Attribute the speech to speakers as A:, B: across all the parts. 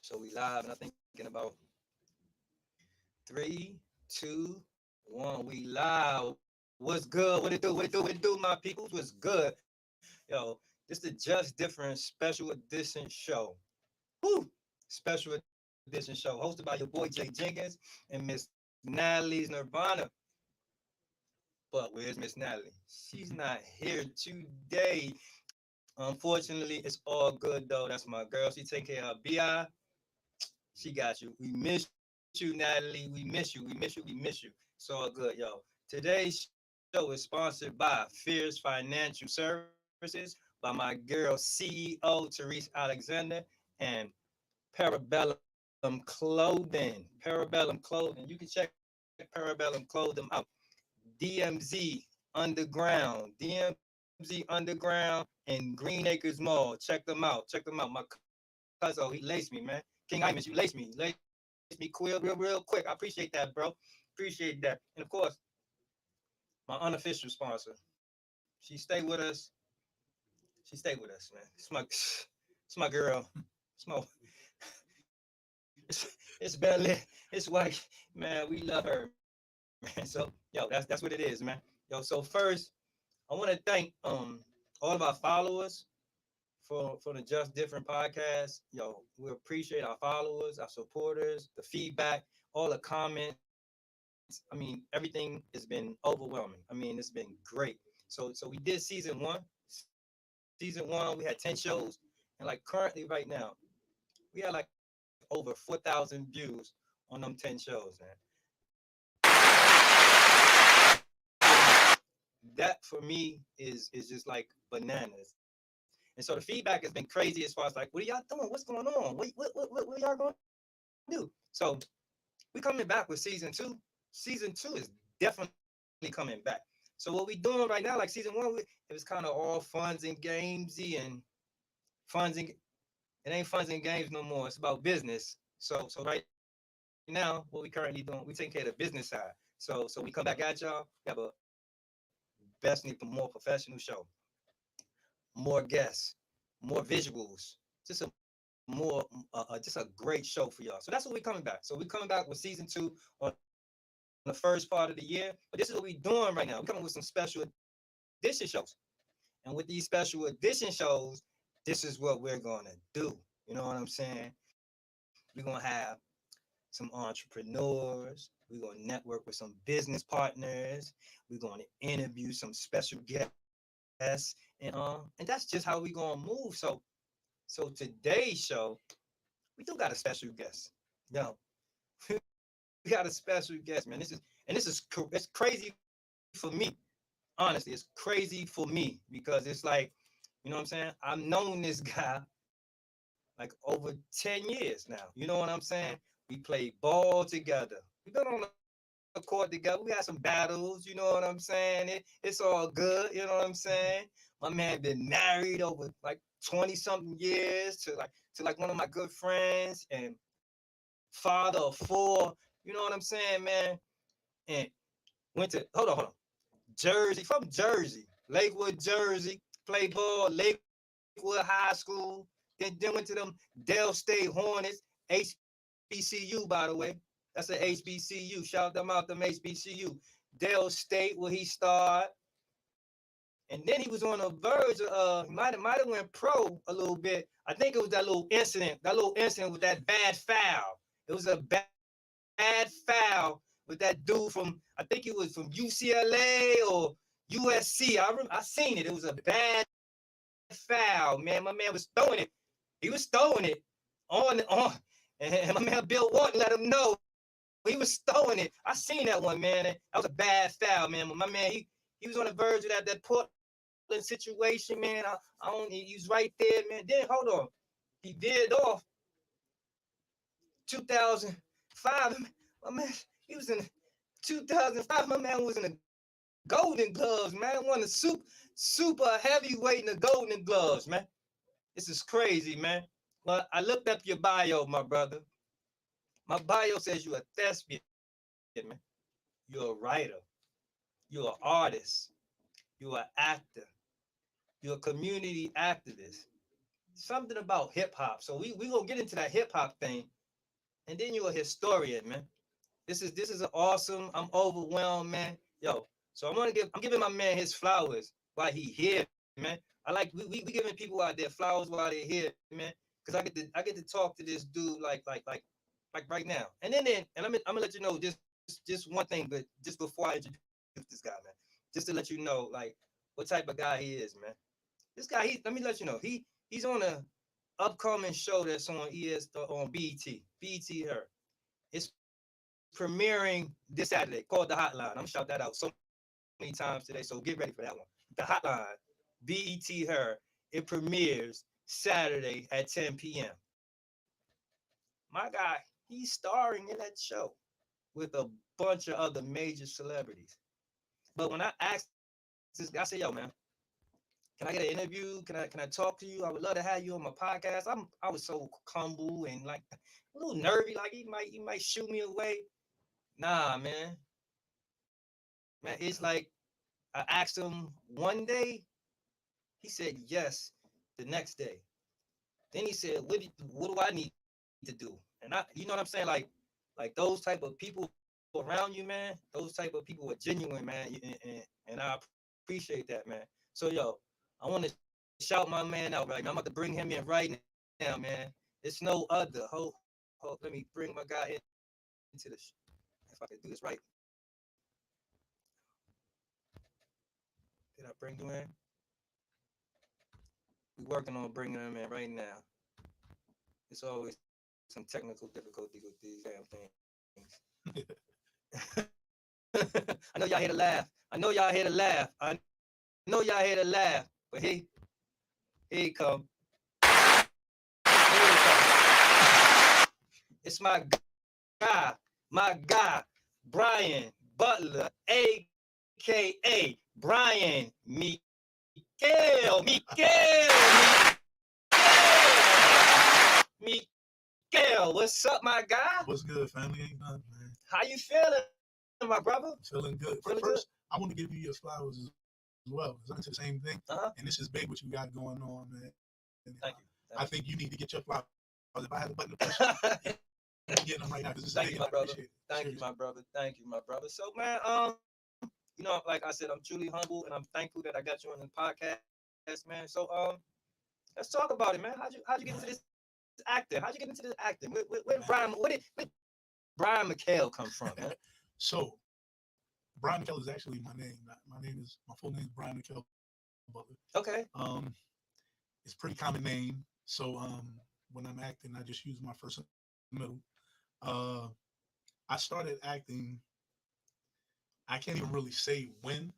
A: So we live, and I'm thinking about three, two, one. We live. What's good? What it do? What it do? What it do, my peoples? What's good? Yo, this the Just Different Special Edition show. Woo! Special Edition show hosted by your boy Jay Jenkins and Miss Natalie's Nirvana. But where's Miss Natalie? She's not here today. Unfortunately, it's all good though. That's my girl. She take care of BI. She got you. We miss you, Natalie. We miss you. We miss you. We miss you. It's all good, yo. Today's show is sponsored by Fierce Financial Services, by my girl CEO Therese Alexander, and Parabellum Clothing. Parabellum Clothing. You can check Parabellum Clothing out. DMZ Underground. DMZ Underground and Green Acres Mall. Check them out. Check them out. My cousin, he laced me, man. King Imus, you laced me. Laced me quill, real quick. I appreciate that, bro. Appreciate that. And of course, my unofficial sponsor. She stay with us. She stay with us, man. It's my girl. It's my it's Bella. It's white. Man, we love her, man. So, yo, that's what it is, man. Yo, so first, I want to thank all of our followers for the Just Different podcast. Yo, we appreciate our followers, our supporters, the feedback, all the comments. I mean, everything has been overwhelming. I mean, it's been great. So we did season one. Season one, we had 10 shows, and like currently right now, we had like over 4,000 views on them 10 shows, man. That for me is just like bananas. And so the feedback has been crazy as far as like, what are y'all doing? What's going on? What y'all gonna do? So we coming back with season two. Season two is definitely coming back. So what we doing right now, like season one, it was kind of all funs and gamesy and funs and it ain't funs and games no more. It's about business. So right now, what we currently doing, we taking care of the business side. So we come back at y'all. We have a best need for more professional show, more guests, more visuals, just a more just a great show for y'all. So that's what we coming back. So we coming back with season two on the first part of the year. But this is what we doing right now. We coming with some special edition shows. And with these special edition shows, this is what we're gonna do. You know what I'm saying? We're gonna have some entrepreneurs. We're gonna network with some business partners. We're gonna interview some special guests, and that's just how we gonna move. So today's show, we do got a special guest. Yo, we got a special guest, man. It's crazy for me. Honestly, it's crazy for me because it's like, you know what I'm saying? I've known this guy like over 10 years now. You know what I'm saying? We played ball together. We been on the court together. We had some battles. You know what I'm saying? It's all good. You know what I'm saying? My man been married over like 20 something years to like one of my good friends and father of four. You know what I'm saying, man? And went to hold on. Jersey, from Jersey, Lakewood, Jersey. Played ball, Lakewood High School. Then went to them Dell State Hornets, HBCU, by the way. That's an HBCU. Shout them out, them HBCU. Dell State, where he started. And then he was on the verge of might have went pro a little bit. I think it was that little incident with that bad foul. It was a bad foul with that dude from I think it was from UCLA or USC. I seen it. It was a bad foul, man. My man was throwing it. He was throwing it on, and my man Bill Walton let him know he was throwing it. I seen that one, man. That was a bad foul, man. My man, he was on the verge of that Portland situation, man. I don't, he was right there, man. Then hold on, he veered off 2005. My man, he was in 2005. My man was in the Golden Gloves, man. One of the super heavyweight in the Golden Gloves, man. This is crazy, man. Well, I looked up your bio, my brother. My bio says you're a thespian, man. You're a writer. You're an artist. You're an actor. You're a community activist. something about hip hop. So we gonna get into that hip hop thing, and then you're a historian, man. This is an awesome. I'm overwhelmed, man. Yo, so I'm giving my man his flowers while he here, man. I like we giving people out there flowers while they're here, man. Cause I get to talk to this dude like right now. And I'm gonna let you know just one thing, but just before I introduce this guy, man, just to let you know like what type of guy he is, man. This guy, let me let you know, he's on a upcoming show that's on on BET Her. It's premiering this Saturday called The Hotline. I'm gonna shout that out so many times today, so get ready for that one. The Hotline, BET Her. It premieres Saturday at 10 p.m. My guy, he's starring in that show with a bunch of other major celebrities. But when I asked this guy, I said, "Yo, man, can I get an interview? Can I talk to you? I would love to have you on my podcast." I was so humble and like a little nervy, like he might shoot me away. Nah, man. Man, it's like I asked him one day, he said yes the next day. Then he said, what do I need to do? And you know what I'm saying? Like those type of people around you, man, those type of people are genuine, man. And I appreciate that, man. So yo, I want to shout my man out right now. I'm about to bring him in right now, man. It's no other. Hold, let me bring my guy into the if I can do this right. Did I bring you in? We're working on bringing him in right now. It's always some technical difficulty with these damn things. I know y'all here to laugh. I know y'all here to laugh. I know y'all here to laugh. But here he come. Here he come. It's my guy, Brian Butler, aka Brian Mikhale. What's up, my guy?
B: What's good, family? Ain't nothing, man.
A: How you feeling, my brother?
B: Feeling good.
A: Feeling
B: First,
A: good?
B: I want to give you your flowers as well, because I'm into the same thing. And this is big what you got going on, man. And
A: Thank you.
B: I think you need to get your flowers. If I had a button to push, you're getting them right now, because this is
A: Thank
B: big.
A: you, my brother. Thank
B: Seriously.
A: you, my brother. Thank you, my brother. So, man, you know, like I said, I'm truly humble and I'm thankful that I got you on the podcast, man. So, let's talk about it, man. How'd you get into this acting? How'd you get into this acting? Where did Brian Mikhale come from, man?
B: So, Brian Mikhale is actually my name. My full name is Brian Mikhale Butler.
A: Okay.
B: It's a pretty common name. So, when I'm acting, I just use my first and middle. I started acting. I can't even really say when,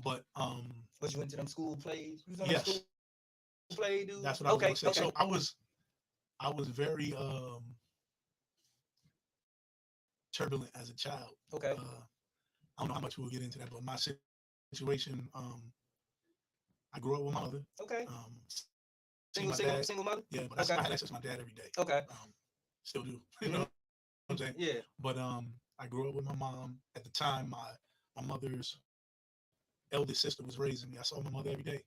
B: but
A: Was you into them school plays? You was on
B: yes,
A: the school play, dude?
B: that's what I was going to say.
A: Okay.
B: So I was very turbulent as a child.
A: Okay.
B: I don't know how much we'll get into that, but my situation, I grew up with my mother.
A: Okay. Single mother?
B: Yeah, but I had access to my dad every day.
A: Okay.
B: Still do. You know what I'm saying?
A: Yeah.
B: But I grew up with my mom. At the time, my mother's eldest sister was raising me. I saw my mother every day,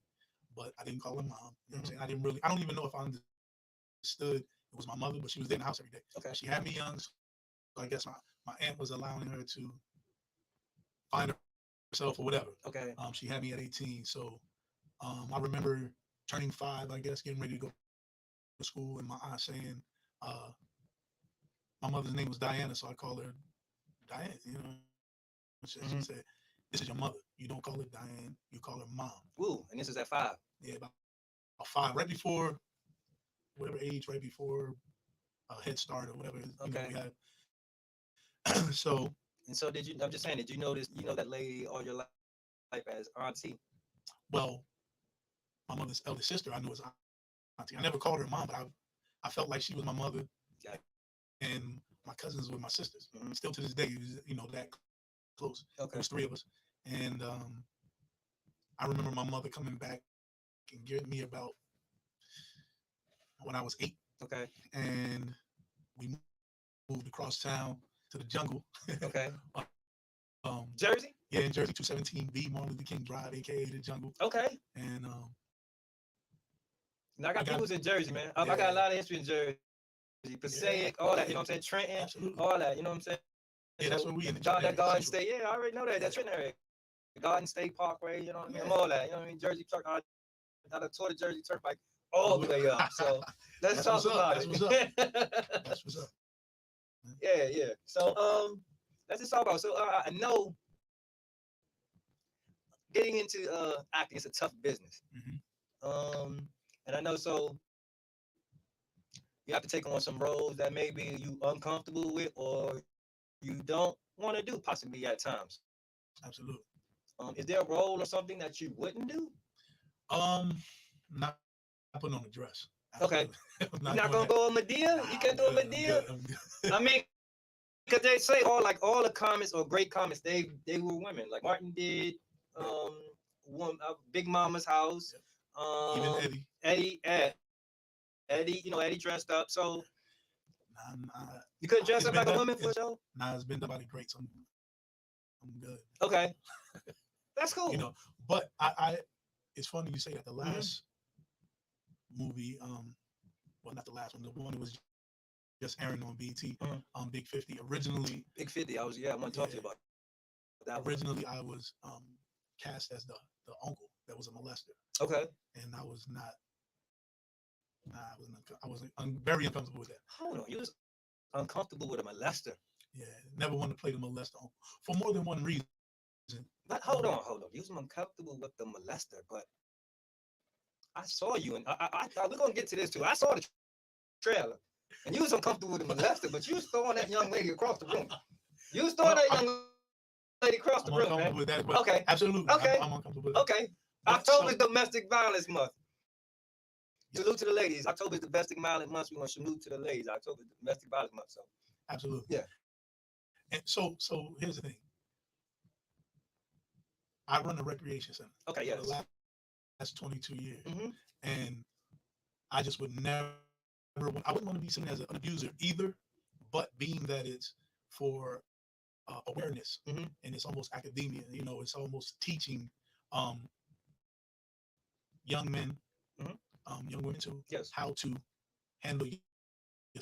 B: but I didn't call her mom. You know what I'm saying? I don't even know if I understood it was my mother, but she was there in the house every day.
A: Okay.
B: She had me young, so I guess my aunt was allowing her to find herself or whatever.
A: Okay.
B: She had me at 18, so I remember turning 5, I guess, getting ready to go to school, and my aunt saying, my mother's name was Diana, so I call her Diane. You know, she said, "This is your mother. You don't call her Diane. You call her mom."
A: Ooh, and this is at 5.
B: Yeah, about 5, right before whatever age, right before Head Start or whatever.
A: Okay.
B: We had. So.
A: And so did you? I'm just saying, did you know this? You know that lady all your life as auntie?
B: Well, my mother's eldest sister, I knew as auntie. I never called her mom, but I felt like she was my mother.
A: Okay.
B: And my cousins were my sisters. Still to this day, that close.
A: Okay.
B: There was 3 of us. And I remember my mother coming back and giving me about when I was 8.
A: Okay.
B: And we moved across town to the jungle.
A: Okay.
B: Jersey? Yeah, in Jersey, 217B Martin Luther King Drive, aka the jungle.
A: Okay.
B: And
A: And I got people's in Jersey, man. I got a lot of history in Jersey. Passaic, all that, you know what I'm saying? Trenton,
B: absolutely.
A: all that, you know what I'm saying?
B: Yeah, that's where we in the
A: that Garden State. Yeah, I already know that. That Trenton area. Garden State Parkway, you know what I mean? All that, you know what I mean? Jersey Turk, I tore the Jersey Turnpike all the way up. So let's talk about it.
B: That's what's up. That's what's up.
A: Yeah. So let's just talk about. So I know getting into acting is a tough business. And I know so you have to take on some roles that maybe you uncomfortable with or you don't want to do possibly at times.
B: Absolutely.
A: Is there a role or something that you wouldn't do?
B: Not putting on a dress.
A: Okay. You're not gonna go on Medea? You can't do a Medea? I mean, because they say all the comments or great comments, they were women. Like Martin did, Big Mama's House.
B: Even
A: Eddie, Eddie dressed up. So you couldn't dress up like a woman for a show?
B: Nah, it's been done by the greats. I'm good.
A: Okay. That's cool.
B: But I it's funny you say that. The last movie, well, not the last one, the one that was just airing on BT, Big 50. Originally,
A: Big 50. I want to talk to you about that.
B: Originally, I was cast as the uncle that was a molester.
A: Okay.
B: And I was not. I'm very uncomfortable with that.
A: Hold on, you was uncomfortable with a molester?
B: Yeah, never wanted to play the molester for more than one reason.
A: But hold on. You was uncomfortable with the molester, but I saw you, and I thought we're gonna get to this too. I saw the trailer, and you was uncomfortable with the molester, but you was throwing that young lady across the room. You was throwing that young lady across the room, man.
B: With that,
A: okay,
B: absolutely.
A: Okay,
B: I'm uncomfortable with that.
A: Okay, October's Domestic Violence Month. Salute to the ladies. October's Domestic Violence Month. We want to salute to the ladies. October's Domestic Violence Month. So
B: absolutely,
A: yeah.
B: And so here's the thing. I run a recreation center.
A: Okay, yes.
B: For the last 22 years, and I just would never. I wouldn't want to be seen as an abuser either, but being that it's for awareness and it's almost academia, it's almost teaching young men, young women too, how to handle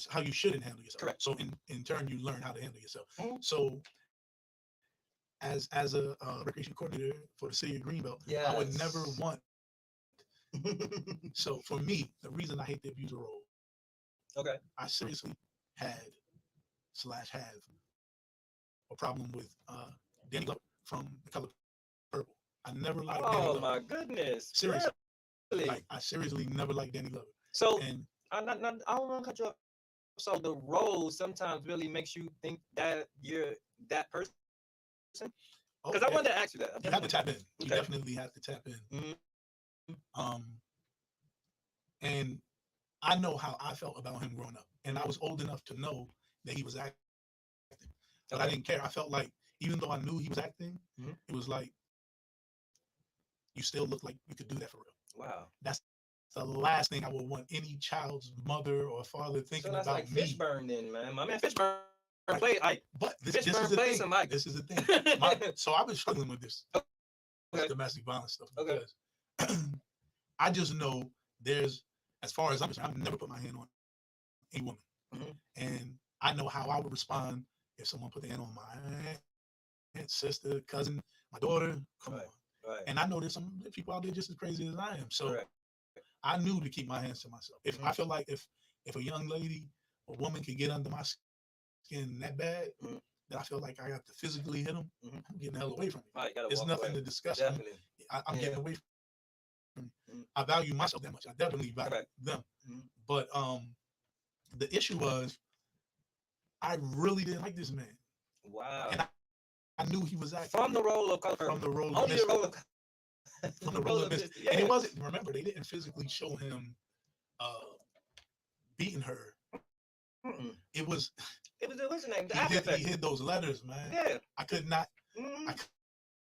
B: how you shouldn't handle yourself.
A: Correct.
B: So in turn, you learn how to handle yourself. So as a recreation coordinator for the city of Greenbelt, I would never want. So for me, the reason I hate the abuser role, I seriously have a problem with Danny Glover from The Color Purple. I never liked Danny Glover. Oh
A: my goodness!
B: Seriously,
A: really?
B: I seriously never liked Danny Glover.
A: So I don't want to cut you off. So the role sometimes really makes you think that you're that person. Because I wanted to ask you that.
B: You have to tap in. You definitely have to tap in. And I know how I felt about him growing up, and I was old enough to know that he was acting, but I didn't care. I felt like even though I knew he was acting, it was like you still look like you could do that for real. Wow, that's the last thing I would want any child's mother or father thinking about
A: like
B: me.
A: Fishburne, then, man. My man Fishburne played Ike.
B: But this is the thing. This is the thing. So I've been struggling with this domestic violence stuff because I just know there's, as far as I'm concerned, I've never put my hand on a woman, and I know how I would respond if someone put their hand on my aunt, sister, cousin, my daughter. Come on. Right. And I know there's some people out there just as crazy as I am. So I knew to keep my hands to myself. If I feel like if a young lady or woman can get under my skin that bad, that I feel like I have to physically hit them, I'm getting the hell away from you. Right, there's nothing to discuss. I'm getting away from you. I value myself that much. I definitely value them. But the issue was I really didn't like this man.
A: Wow.
B: And I knew he was acting.
A: From the role of color.
B: From the role
A: of Mr.
B: From the role of Mr. And it wasn't, remember, they didn't physically show him beating her. It was
A: what's the name?
B: He hid those letters, man. Yeah. I could not I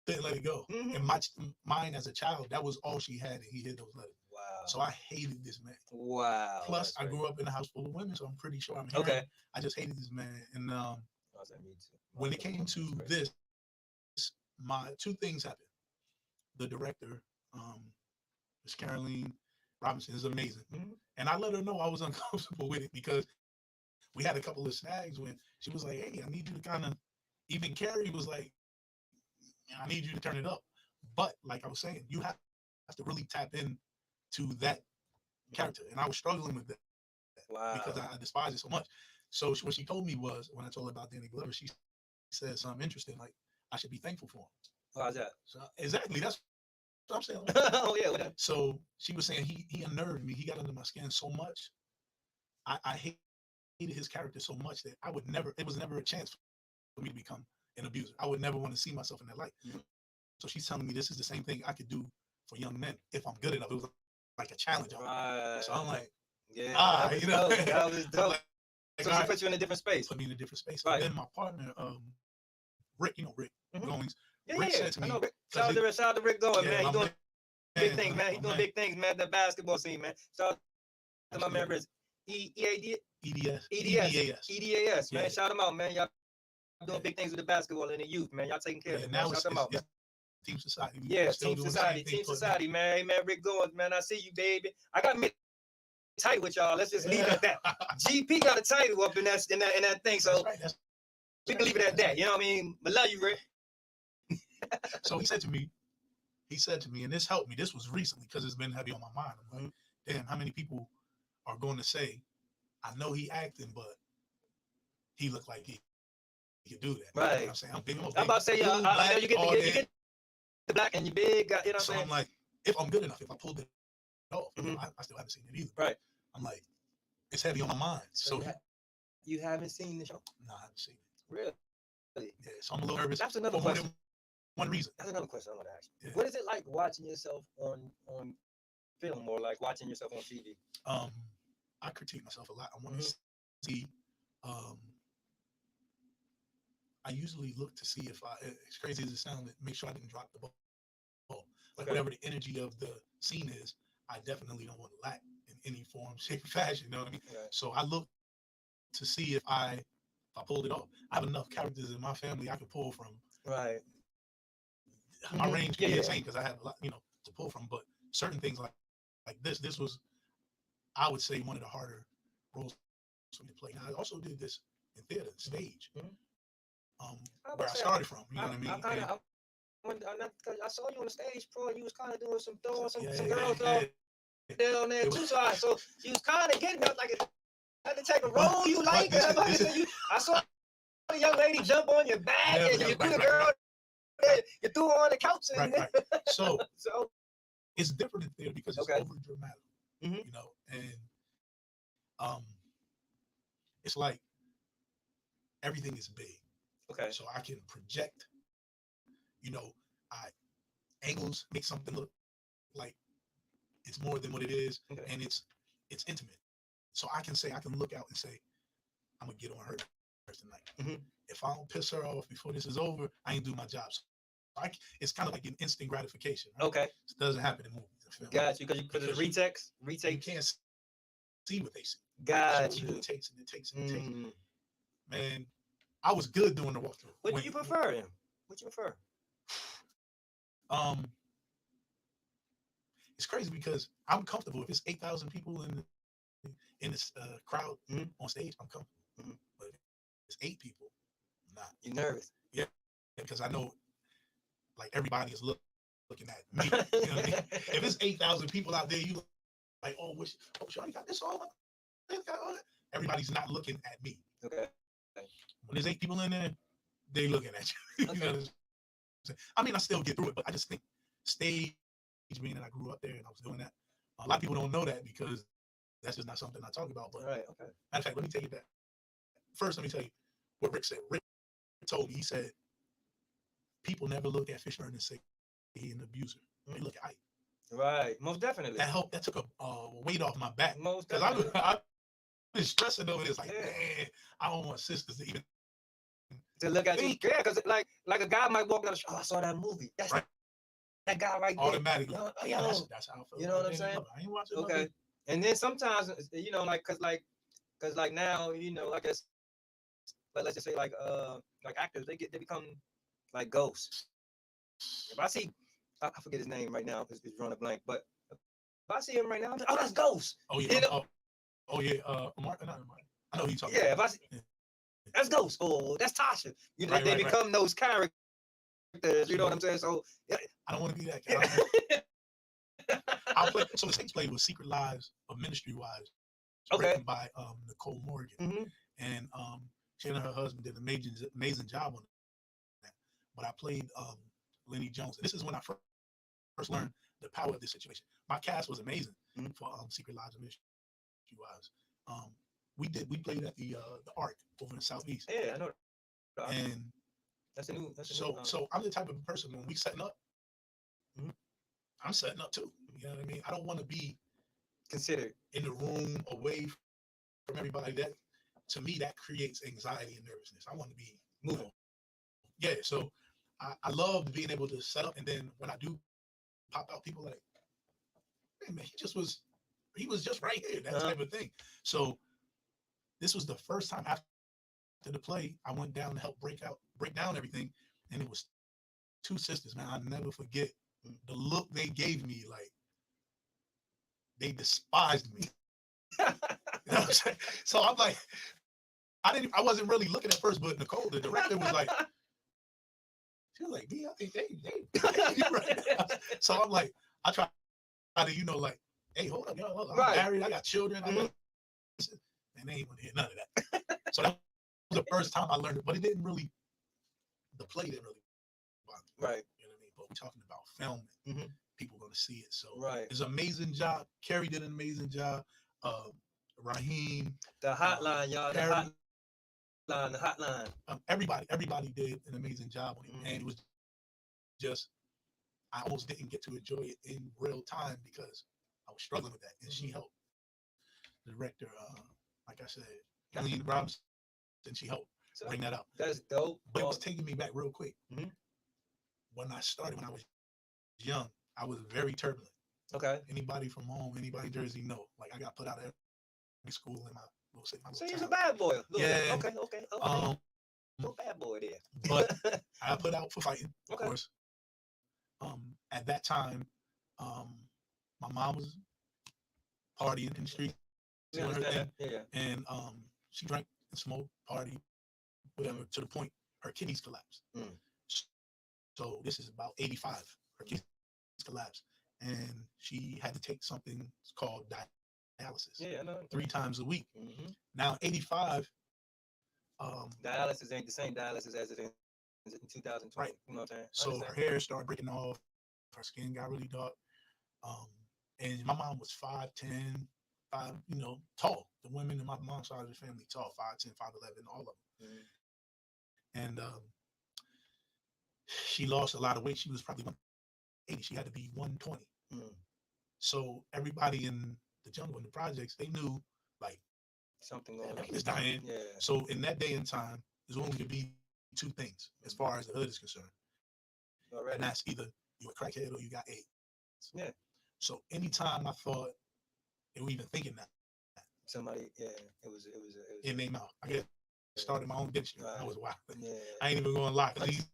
B: couldn't let it go. And mine as a child, that was all she had, and he hid those letters. Wow. So I hated this man. Wow. Plus, I grew up in a house full of women, so I'm pretty sure I'm hearing. I just hated this man. And when it came to this, my two things happened. The director, Miss Caroline, Robinson is amazing.
A: Mhm.
B: And I let her know I was uncomfortable with it because we had a couple of snags when she was like, hey, I need you to kind of, even Carrie was like, I need you to turn it up. But like I was saying, you have to really tap in to that character. And I was struggling with that because
A: Wow.
B: I despise it so much. So what she told me was, when I told her about Danny Glover, she said something interesting, like, I should be thankful for him.
A: How's that?
B: So exactly, that's what I'm saying.
A: Oh yeah. What
B: So she was saying he unnerved me. He got under my skin so much. I hated his character so much that I would never, it was never a chance for me to become an abuser. I would never want to see myself in that light.
A: Mhm.
B: So she's telling me this is the same thing I could do for young men if I'm good enough. It was like a challenge.
A: Right.
B: So I'm like,
A: Yeah.
B: ah,
A: That was
B: you know,
A: dope. That was
B: I'm
A: dope.
B: like,
A: So
B: all
A: she
B: right,
A: put you in a different space.
B: put me in a different space.
A: Right.
B: And then my partner, Rick, you know Rick
A: Mhm.
B: Goings.
A: Yeah,
B: Rick
A: yeah.
B: said to
A: I
B: me,
A: know.
B: because
A: Shout out to Rick Goins,
B: yeah,
A: man. He
B: my
A: doing big
B: man,
A: things, man. He
B: my
A: doing
B: man,
A: big things, man. The basketball scene, man. Shout out to my man,
B: absolutely.
A: Riz. EAD,
B: EDS,
A: EDS, EDAS, man.
B: yeah,
A: Shout them out, man. Y'all doing
B: yeah,
A: big things with the basketball and the youth, man. Y'all taking care of
B: yeah.
A: it, man.
B: Now
A: Shout them out, man.
B: it's Team Society.
A: Yeah,
B: We're still
A: Team
B: doing the
A: Society,
B: same thing,
A: Team
B: putting
A: Society, man. Hey, man, Rick Goins, man. I see you, baby. I got me tight with y'all. Let's just leave it at that. GP got a title up in that thing, so
B: That's right.
A: we can leave it at that. You know what I mean? But love you, Rick.
B: So he said to me, and this helped me. This was recently because it's been heavy on my mind. I'm like, damn, how many people are going to say, I know he acting, but he looked like he could do that. You know
A: Right.
B: what I'm saying? I'm big.
A: I'm about to say,
B: blue,
A: I
B: black,
A: know you get
B: all
A: the
B: that.
A: black and you big, you know what I'm
B: So
A: saying?
B: I'm like, if I'm good enough, if I pulled it off,
A: Mhm.
B: I still haven't seen it either.
A: Right.
B: I'm like, it's heavy on my mind. So
A: you haven't seen the show?
B: no, I haven't seen it.
A: Really?
B: Yeah, so I'm a little nervous
A: That's another
B: for more
A: question.
B: than one reason.
A: That's another question I want to ask you.
B: Yeah.
A: What is it like watching yourself on film or like watching yourself on TV?
B: I critique myself a lot. I want to see. I usually look to see if as crazy as it sounds, make sure I didn't drop the ball. Like whatever the energy of the scene is, I definitely don't want to lack in any form, shape, or fashion. You know what I mean?
A: Right.
B: So I look to see if I pulled it off. I have enough characters in my family I can pull from.
A: Right.
B: My range can be insane because I have a lot, to pull from. But certain things like this was, I would say, one of the harder roles for me to play. Now I also did this in theater, stage, where I started from. You know what I mean?
A: I saw you on the stage, bro. You was kind of doing some girls down there too. So you was kind of getting up, like had to take a role you like. I saw the young lady jump on your back and you threw the girl. You threw her on the couch.
B: Right. So it's different in theater because it's over dramatic, and it's like everything is big.
A: Okay.
B: So I can project, angles, make something look like it's more than what it is, and it's intimate. So I can look out and say, I'm gonna get on her tonight. If I don't piss her off before this is over, I ain't do my job. So it's kind of like an instant gratification. Right?
A: Okay.
B: It doesn't happen in movies.
A: Got you, because it's retake.
B: You can't see what they see.
A: Got
B: so
A: you.
B: It takes. Man, I was good doing the walkthrough.
A: What do you prefer him? What you prefer?
B: It's crazy because I'm comfortable. If it's 8,000 people in this crowd on stage, I'm comfortable. But if it's 8 people, I'm not.
A: You're nervous?
B: Yeah, because I know, like, everybody is looking at me. You know what I mean? If it's 8,000 people out there, you like, oh, Shawty got this all. Everybody's not looking at me.
A: Okay.
B: When there's 8 people in there, they looking at you.
A: Okay.
B: I mean, I still get through it, but I just think stage, being that I grew up there and I was doing that, a lot of people don't know that because that's just not something I talk about. But
A: right, okay.
B: Matter of fact, let me tell you that. First, let me tell you what Rick said. Rick told me, he said, people never look at Fishburne and say he's an abuser. They look at Ike.
A: Right, most definitely.
B: That helped. That took a weight off my back.
A: Most
B: because I've been stressing over this. Like, man, I don't want sisters to even
A: look at you. Yeah, because like a guy might walk down the street. Oh, I saw that movie. That's right. That guy right there.
B: Automatically.
A: That's
B: how I feel.
A: You know what I'm saying?
B: I ain't watching.
A: Okay. Nothing. And then sometimes, cause now, I guess, but let's just say like actors, they become like ghosts. If I see, I forget his name right now because it's drawing a blank, but If I see him right now, I'm like, oh, that's Ghost.
B: Oh yeah.
A: You know?
B: Mark, not Mark. I know who you talking
A: Yeah, if
B: about.
A: I see, that's Ghost. Oh, that's Tasha. You know,
B: Right,
A: they
B: right, right.
A: become those characters. You know what I'm saying? So yeah.
B: I don't want to be that guy. I'll play. So the Saints play was Secret Lives of Ministry Wives,
A: Okay.
B: written by Nicole Morgan,
A: Mm-hmm.
B: and she and her husband did an amazing job on that. But I played Lenny Jones, and this is when I first learned the power of this situation. My cast was amazing for Secret Lives of Ministry Wives. We played at the Arc over in the Southeast.
A: Yeah, I know.
B: And
A: that's a new.
B: So I'm the type of person when we setting up,
A: Mhm.
B: I'm setting up too. You know what I mean? I don't want to be
A: considered
B: in the room away from everybody. That to me that creates anxiety and nervousness. I want to be moving. Yeah. So I love being able to set up, and then when I do pop out, people like, hey man, he was just right here. That type of thing. So this was the first time after the play I went down to help break down everything, and it was two sisters. Man, I'll never forget the look they gave me. Like they despised me. You know what I'm saying? So I'm like, I wasn't really looking at first, but Nicole, the director, was like, she was like, I think they right. So I'm like, I try to, like, hey, hold up, yo, I'm married, I got children, and they ain't want to hear none of that. So that was the first time I learned it, but the play didn't really bother me.
A: Right.
B: You know what I mean? But we're talking about film, people going to see it. So
A: right.
B: It's an amazing job. Carrie did an amazing job. Raheem.
A: The Hotline, y'all. The Hotline.
B: Everybody did an amazing job on it. And it was just, I almost didn't get to enjoy it in real time because I was struggling with that. And she helped. The director, like I said, Kathleen Robinson, she helped bring that up.
A: That's dope.
B: But it was taking me back real quick. When I was young, I was very turbulent.
A: Okay.
B: Anybody from home, anybody in Jersey know. Like I got put out of every school in my little city.
A: So he's a bad boy.
B: Yeah.
A: Okay. No bad boy there.
B: But I got put out for fighting, of course. At that time, my mom was partying in the street, doing her thing, and she drank and smoked, party, whatever, to the point her kidneys collapsed. So this is about 85. Her kidneys collapsed, and she had to take something called dialysis.
A: Yeah, I know.
B: 3 times a week. Now 85.
A: Dialysis ain't the same dialysis as it is in 2020.
B: Right.
A: You know what I'm saying?
B: So her hair started breaking off. Her skin got really dark. And my mom was 5'10", tall. The women in my mom's side of the family tall, 5'10", 5'11", all of them. And she lost a lot of weight. She was probably 180. She had to be 120. So everybody in the jungle, in the projects, they knew like
A: something going on.
B: Is dying. Yeah. So in that day and time, there's only going to be 2 things as far as the hood is concerned. Already. And that's either you're a crackhead or you got AIDS.
A: Yeah.
B: So anytime I thought, or even thinking that,
A: somebody, it was
B: in their mouth. I guess started my own dictionary.
A: Right.
B: I was wild.
A: Yeah.
B: I ain't even going to lie. He's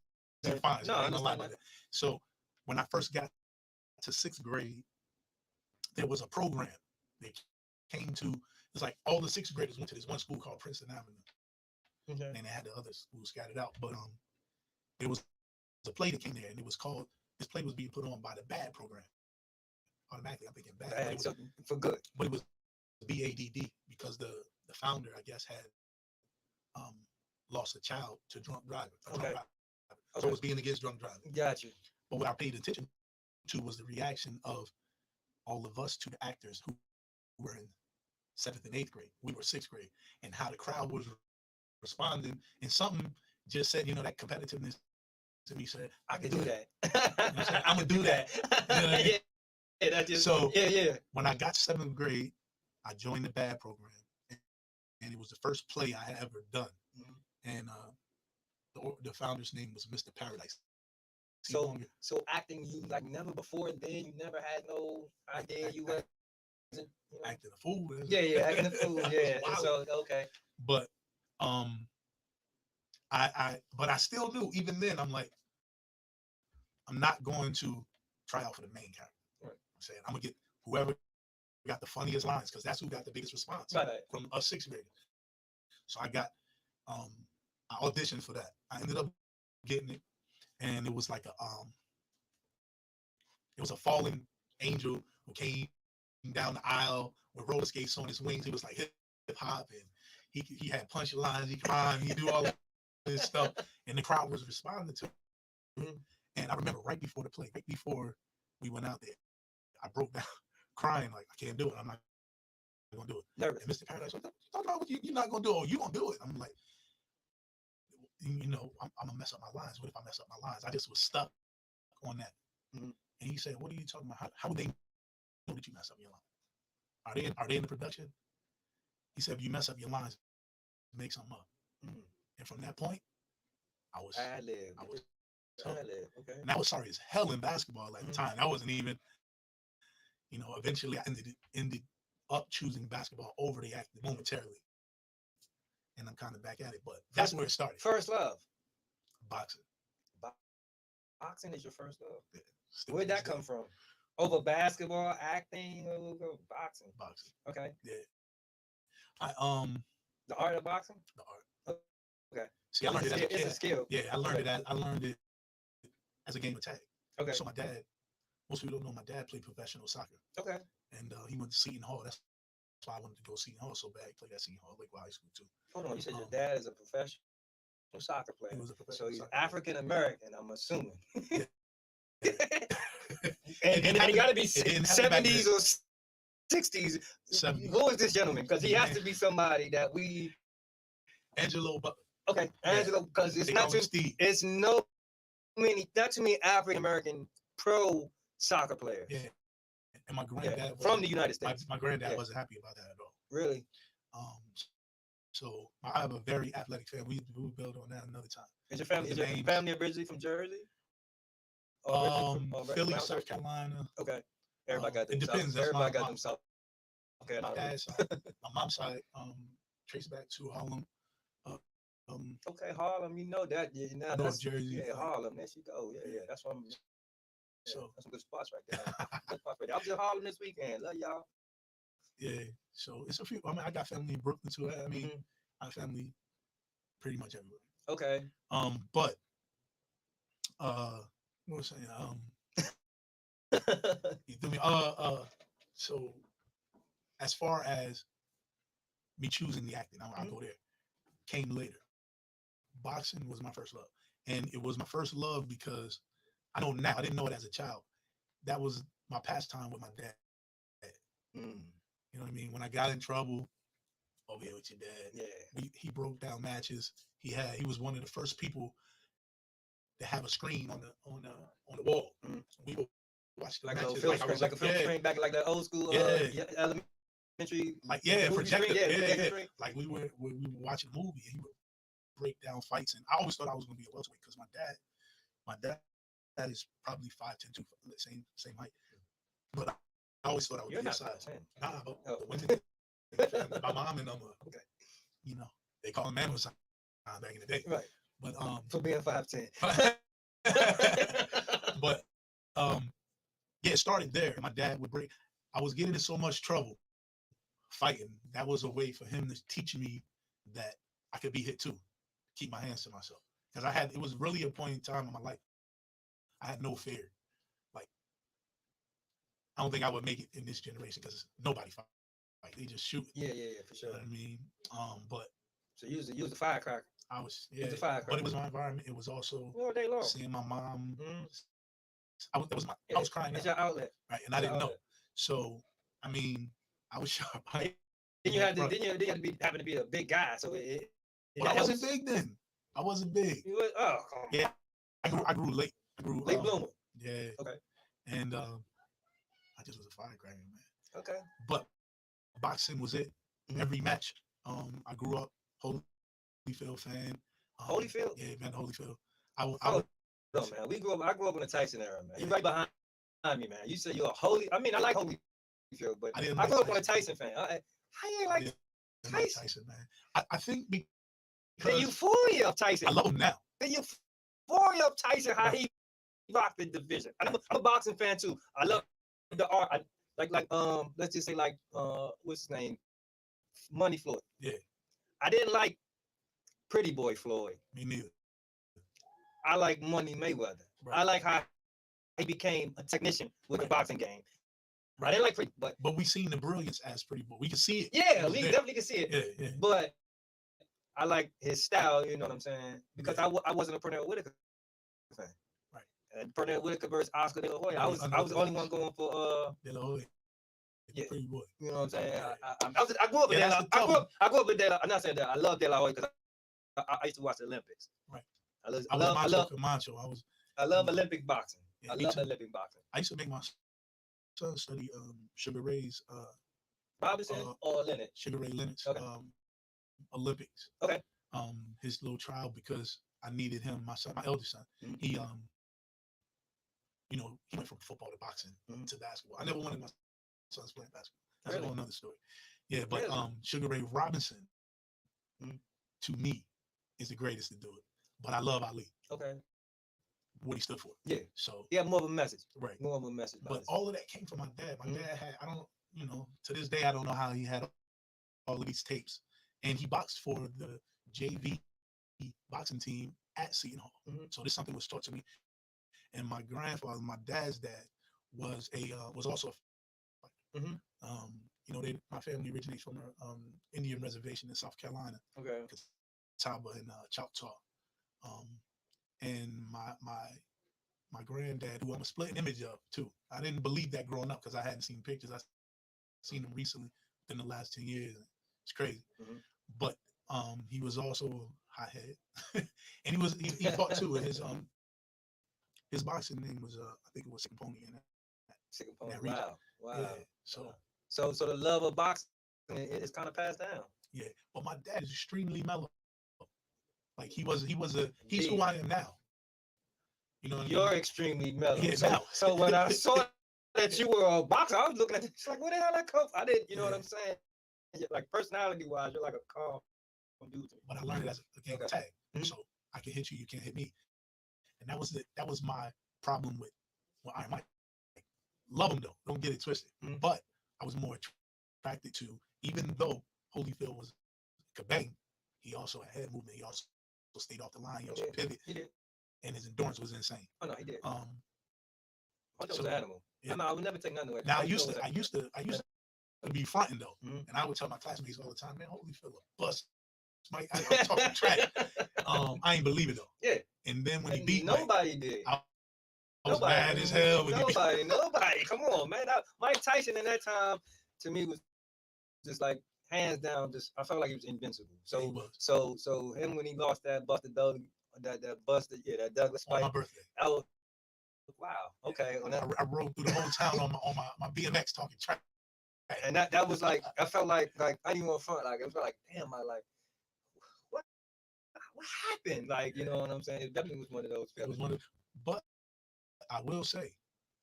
B: fine.
A: No,
B: I ain't gonna lie about that. So when I first got to 6th grade, there was a program that came to. It's like all the 6th graders went to this one school called Princeton Avenue, and they had the other schools scattered out. But it was a play that came there, and it was called. This play was being put on by the BAD program. Automatically, I'm thinking BAD.
A: For good.
B: But it was BADD because the founder, I guess, had lost a child to drunk driving. So it was being against drunk driving.
A: Got you.
B: But what I paid attention to was the reaction of all of us to the actors who were in 7th and 8th grade. We were 6th grade, and how the crowd was responding. And something just said, that competitiveness to me said,
A: I can do that.
B: I'm gonna do that. You know what I mean?
A: Yeah, that just,
B: When I got 7th grade, I joined the BAD program, and it was the first play I had ever done. And the founder's name was Mr. Paradise.
A: So acting, you like never before then, you never had no idea you were
B: acting a fool.
A: Yeah, acting a fool. Yeah. So okay.
B: But I still knew even then. I'm like, I'm not going to try out for the main character. Right. I'm saying I'm gonna get whoever got the funniest lines, because that's who got the biggest response
A: Right.
B: from us sixth graders. So I auditioned for that. I ended up getting it, and it was like it was a fallen angel who came down the aisle with roller skates on his wings. He was like hip hop, and he had punch lines, he cried, he do all this stuff, and the crowd was responding to him. And I remember right before the play, right before we went out there, I broke down crying like, I can't do it. I'm not gonna do it.
A: Nervous.
B: And Mr. Paradise, what you're not gonna do it? Oh, you gonna do it? I'm like, I'm gonna mess up my lines. What if I mess up my lines? I just was stuck on that. And he said, what are you talking about? How would they know that you mess up your line? Are they in the production? He said, if you mess up your lines, make something up. And from that point, I was
A: okay.
B: And I was sorry as hell in basketball at the time. I wasn't even, eventually I ended up choosing basketball over the acting momentarily. And I'm kind of back at it, but that's where it started.
A: First love.
B: Boxing.
A: Boxing is your first love.
B: Yeah,
A: where'd that come from? Over basketball, acting, or boxing?
B: Boxing.
A: Okay.
B: Yeah.
A: The art of boxing?
B: The art.
A: Okay.
B: See, I learned it as a kid.
A: It's a skill.
B: Yeah, I learned it as a game of tag.
A: Okay.
B: So my dad, most people don't know, my dad played professional soccer.
A: Okay.
B: And he went to Seton Hall. That's why I wanted to go to Seton Hall so bad. He played at Seton Hall, Lakewood High School too.
A: Hold on, you said your dad is a professional soccer player.
B: He was a professional
A: so he's
B: soccer
A: African American, I'm assuming.
B: Yeah.
A: and he got to be 70s or 60s.
B: 70s.
A: Who is this gentleman? Because he has to be somebody that we.
B: Angelo.
A: Okay, Angelo. Because it's not too many African American pro soccer players.
B: Yeah. And my granddad
A: from the United States.
B: My granddad wasn't happy about that at all.
A: Really?
B: So I have a very athletic family. We'll build on that another time.
A: Is your family originally from Jersey?
B: Philly, South Carolina.
A: Okay. Everybody got them.
B: It depends.
A: Everybody got them South. Okay.
B: My dad's side, my mom's side, trace back to Harlem.
A: Okay, Harlem. You know that. Yeah,
B: North Jersey.
A: Yeah, Harlem. There you go. Yeah. That's what I'm. Yeah,
B: so
A: that's some good spots right there. I was in Harlem this weekend. Love y'all.
B: Yeah. So it's a few. I got family in Brooklyn too. I mean, I have family pretty much everywhere.
A: Okay.
B: But what was I saying? You feel me? So as far as me choosing the acting, I'll go there. Came later. Boxing was my first love, and it was my first love because I know now. I didn't know it as a child. That was my pastime with my dad. You know what I mean? When I got in trouble, over here with your dad.
A: Yeah.
B: He broke down matches. He was one of the first people to have a screen on the wall. We would watch the matches
A: like a film screen back like that old school elementary.
B: Projector. Like we were watching a movie and he would break down fights, and I always thought I was gonna be a welterweight because my dad is probably 5'10", same height. But I always thought I would be a size. Nah, but my mom and them were, they call him man was back in the day.
A: Right.
B: But
A: for being 5'10".
B: But it started there. My dad would break. I was getting in so much trouble fighting. That was a way for him to teach me that I could be hit too. Keep my hands to myself. Because it was really a point in time in my life. I had no fear. Like, I don't think I would make it in this generation because nobody fight. Like, they just shoot.
A: Yeah, for sure.
B: You know what I mean? But
A: so you was a firecracker.
B: I was,
A: but
B: it was my environment. It was also
A: all day long.
B: Seeing my mom. I was crying.
A: It's your outlet,
B: right? And I didn't know. So I mean, I was sharp.
A: Then you had to be having to be a big guy. So
B: I wasn't big then. I wasn't big.
A: You was,
B: yeah. I grew late.
A: Late bloomer.
B: Yeah.
A: Okay.
B: And I just was a firecracker, man.
A: Okay.
B: But boxing was it. Every match. I grew up Holyfield fan.
A: Holyfield?
B: Yeah, man, Holyfield.
A: No, man. I grew up in the Tyson era, man. You're right behind me, man. You said you're a I like Holyfield, but I grew up on a Tyson fan. How you like
B: Tyson, man? I think because
A: the euphoria of Tyson.
B: I love him now.
A: The euphoria of Tyson, how he rocked the division. I'm a boxing fan too. I love the art. let's just say like what's his name, Money Floyd.
B: Yeah,
A: I didn't like Pretty Boy Floyd.
B: me neither.
A: I like Money Mayweather.
B: Right.
A: I like how he became a technician with the
B: Right.
A: boxing game. I
B: Right.
A: didn't like Pretty,
B: But we seen the brilliance as Pretty Boy. We can see it.
A: yeah,
B: It was
A: we
B: there.
A: definitely can see it.
B: Yeah, yeah.
A: But I like his style. You know what I'm saying? Because
B: Yeah.
A: I wasn't a Pernell Whitaker fan.
B: Right.
A: And Pernell Whitaker versus Oscar De La Hoya. I was the
B: Unorthodox.
A: only one going for
B: De La Hoya,
A: yeah.
B: Pretty Boy.
A: You know what I'm saying?
B: Yeah.
A: I grew up with
B: Yeah,
A: De La.
B: that's the tough
A: I grew up with De La. I'm not saying that I love De La Hoya because I used to watch the Olympics.
B: Right.
A: I love
B: I was Macho Camacho.
A: I love Olympic boxing.
B: Yeah,
A: I
B: me
A: love
B: too.
A: Olympic boxing.
B: I used to make my son study Sugar Ray's
A: Robinson or Leonard?
B: Sugar Ray Leonard's
A: Okay.
B: Olympics.
A: Okay.
B: His little trial because I needed him. My son, my eldest son,
A: Mhm.
B: he he went from football to boxing
A: Mhm.
B: to basketball. I never wanted my sons playing basketball. That's
A: Really?
B: a whole another story. Yeah, but
A: Really?
B: Sugar Ray Robinson,
A: Mhm.
B: to me, is the greatest to do it. But I love Ali,
A: Okay.
B: what he stood for.
A: Yeah.
B: So
A: He had more of a message.
B: right.
A: More of a message.
B: But all of that came from my dad. My
A: Mhm.
B: dad had, I don't, to this day, I don't know how he had all of these tapes. And he boxed for the JV boxing team at Seton Hall.
A: Mhm.
B: So this something was taught to me. And my grandfather, my dad's dad, was also a fighter.
A: Mhm.
B: My family originates from an Indian reservation in South Carolina,
A: Okay.
B: Catawba and Choctaw. And my granddad, who I'm a split image of too. I didn't believe that growing up because I hadn't seen pictures. I've seen him recently within the last 10 years. It's crazy.
A: Mhm.
B: But he was also hot-headed. And he fought too. And his boxing name was I think it was Sick Pony in that region.
A: Wow.
B: Yeah.
A: So the love of boxing is kind of passed down.
B: Yeah. But my dad is extremely mellow. Like he's who I am now. You know what I mean?
A: You're extremely mellow.
B: Yeah,
A: so,
B: now.
A: so when I saw that you were a boxer, I was looking at it, it's like, where the hell that come from? I didn't, you know what I'm saying? Like personality wise, you're like a calm dude.
B: But I learned it as a game of tag.
A: Mhm.
B: So I can hit you can't hit me. And that was my problem with Iron Mike. Love him though, don't get it twisted.
A: Mhm.
B: But I was more attracted to, even though Holyfield was kabang, he also had head movement. He also stayed off the line. He also pivoted.
A: He did.
B: And his endurance was insane.
A: Oh no, he did.
B: So,
A: was an animal.
B: Yeah.
A: I would never take nothing away.
B: Now I used to be fronting though,
A: Mhm.
B: and I would tell my classmates all the time, man, Holyfield a bust. Mike, I'm talking trash. I ain't believe it though.
A: Yeah.
B: And then when he
A: And
B: beat
A: nobody
B: Mike,
A: did.
B: I was mad as hell. When
A: Nobody. Come on, man. Mike Tyson in that time to me was just like hands down. Just I felt like he was invincible. So him when he lost that busted Doug, that busted that Douglas
B: on
A: fight.
B: my birthday.
A: I was, wow. Okay.
B: I rode through the whole town on my BMX talking trash.
A: And that was like I felt like I didn't want to front. Like it was like damn. I like what happened? Like you know what I'm saying? It definitely was one of those feelings.
B: But I will say,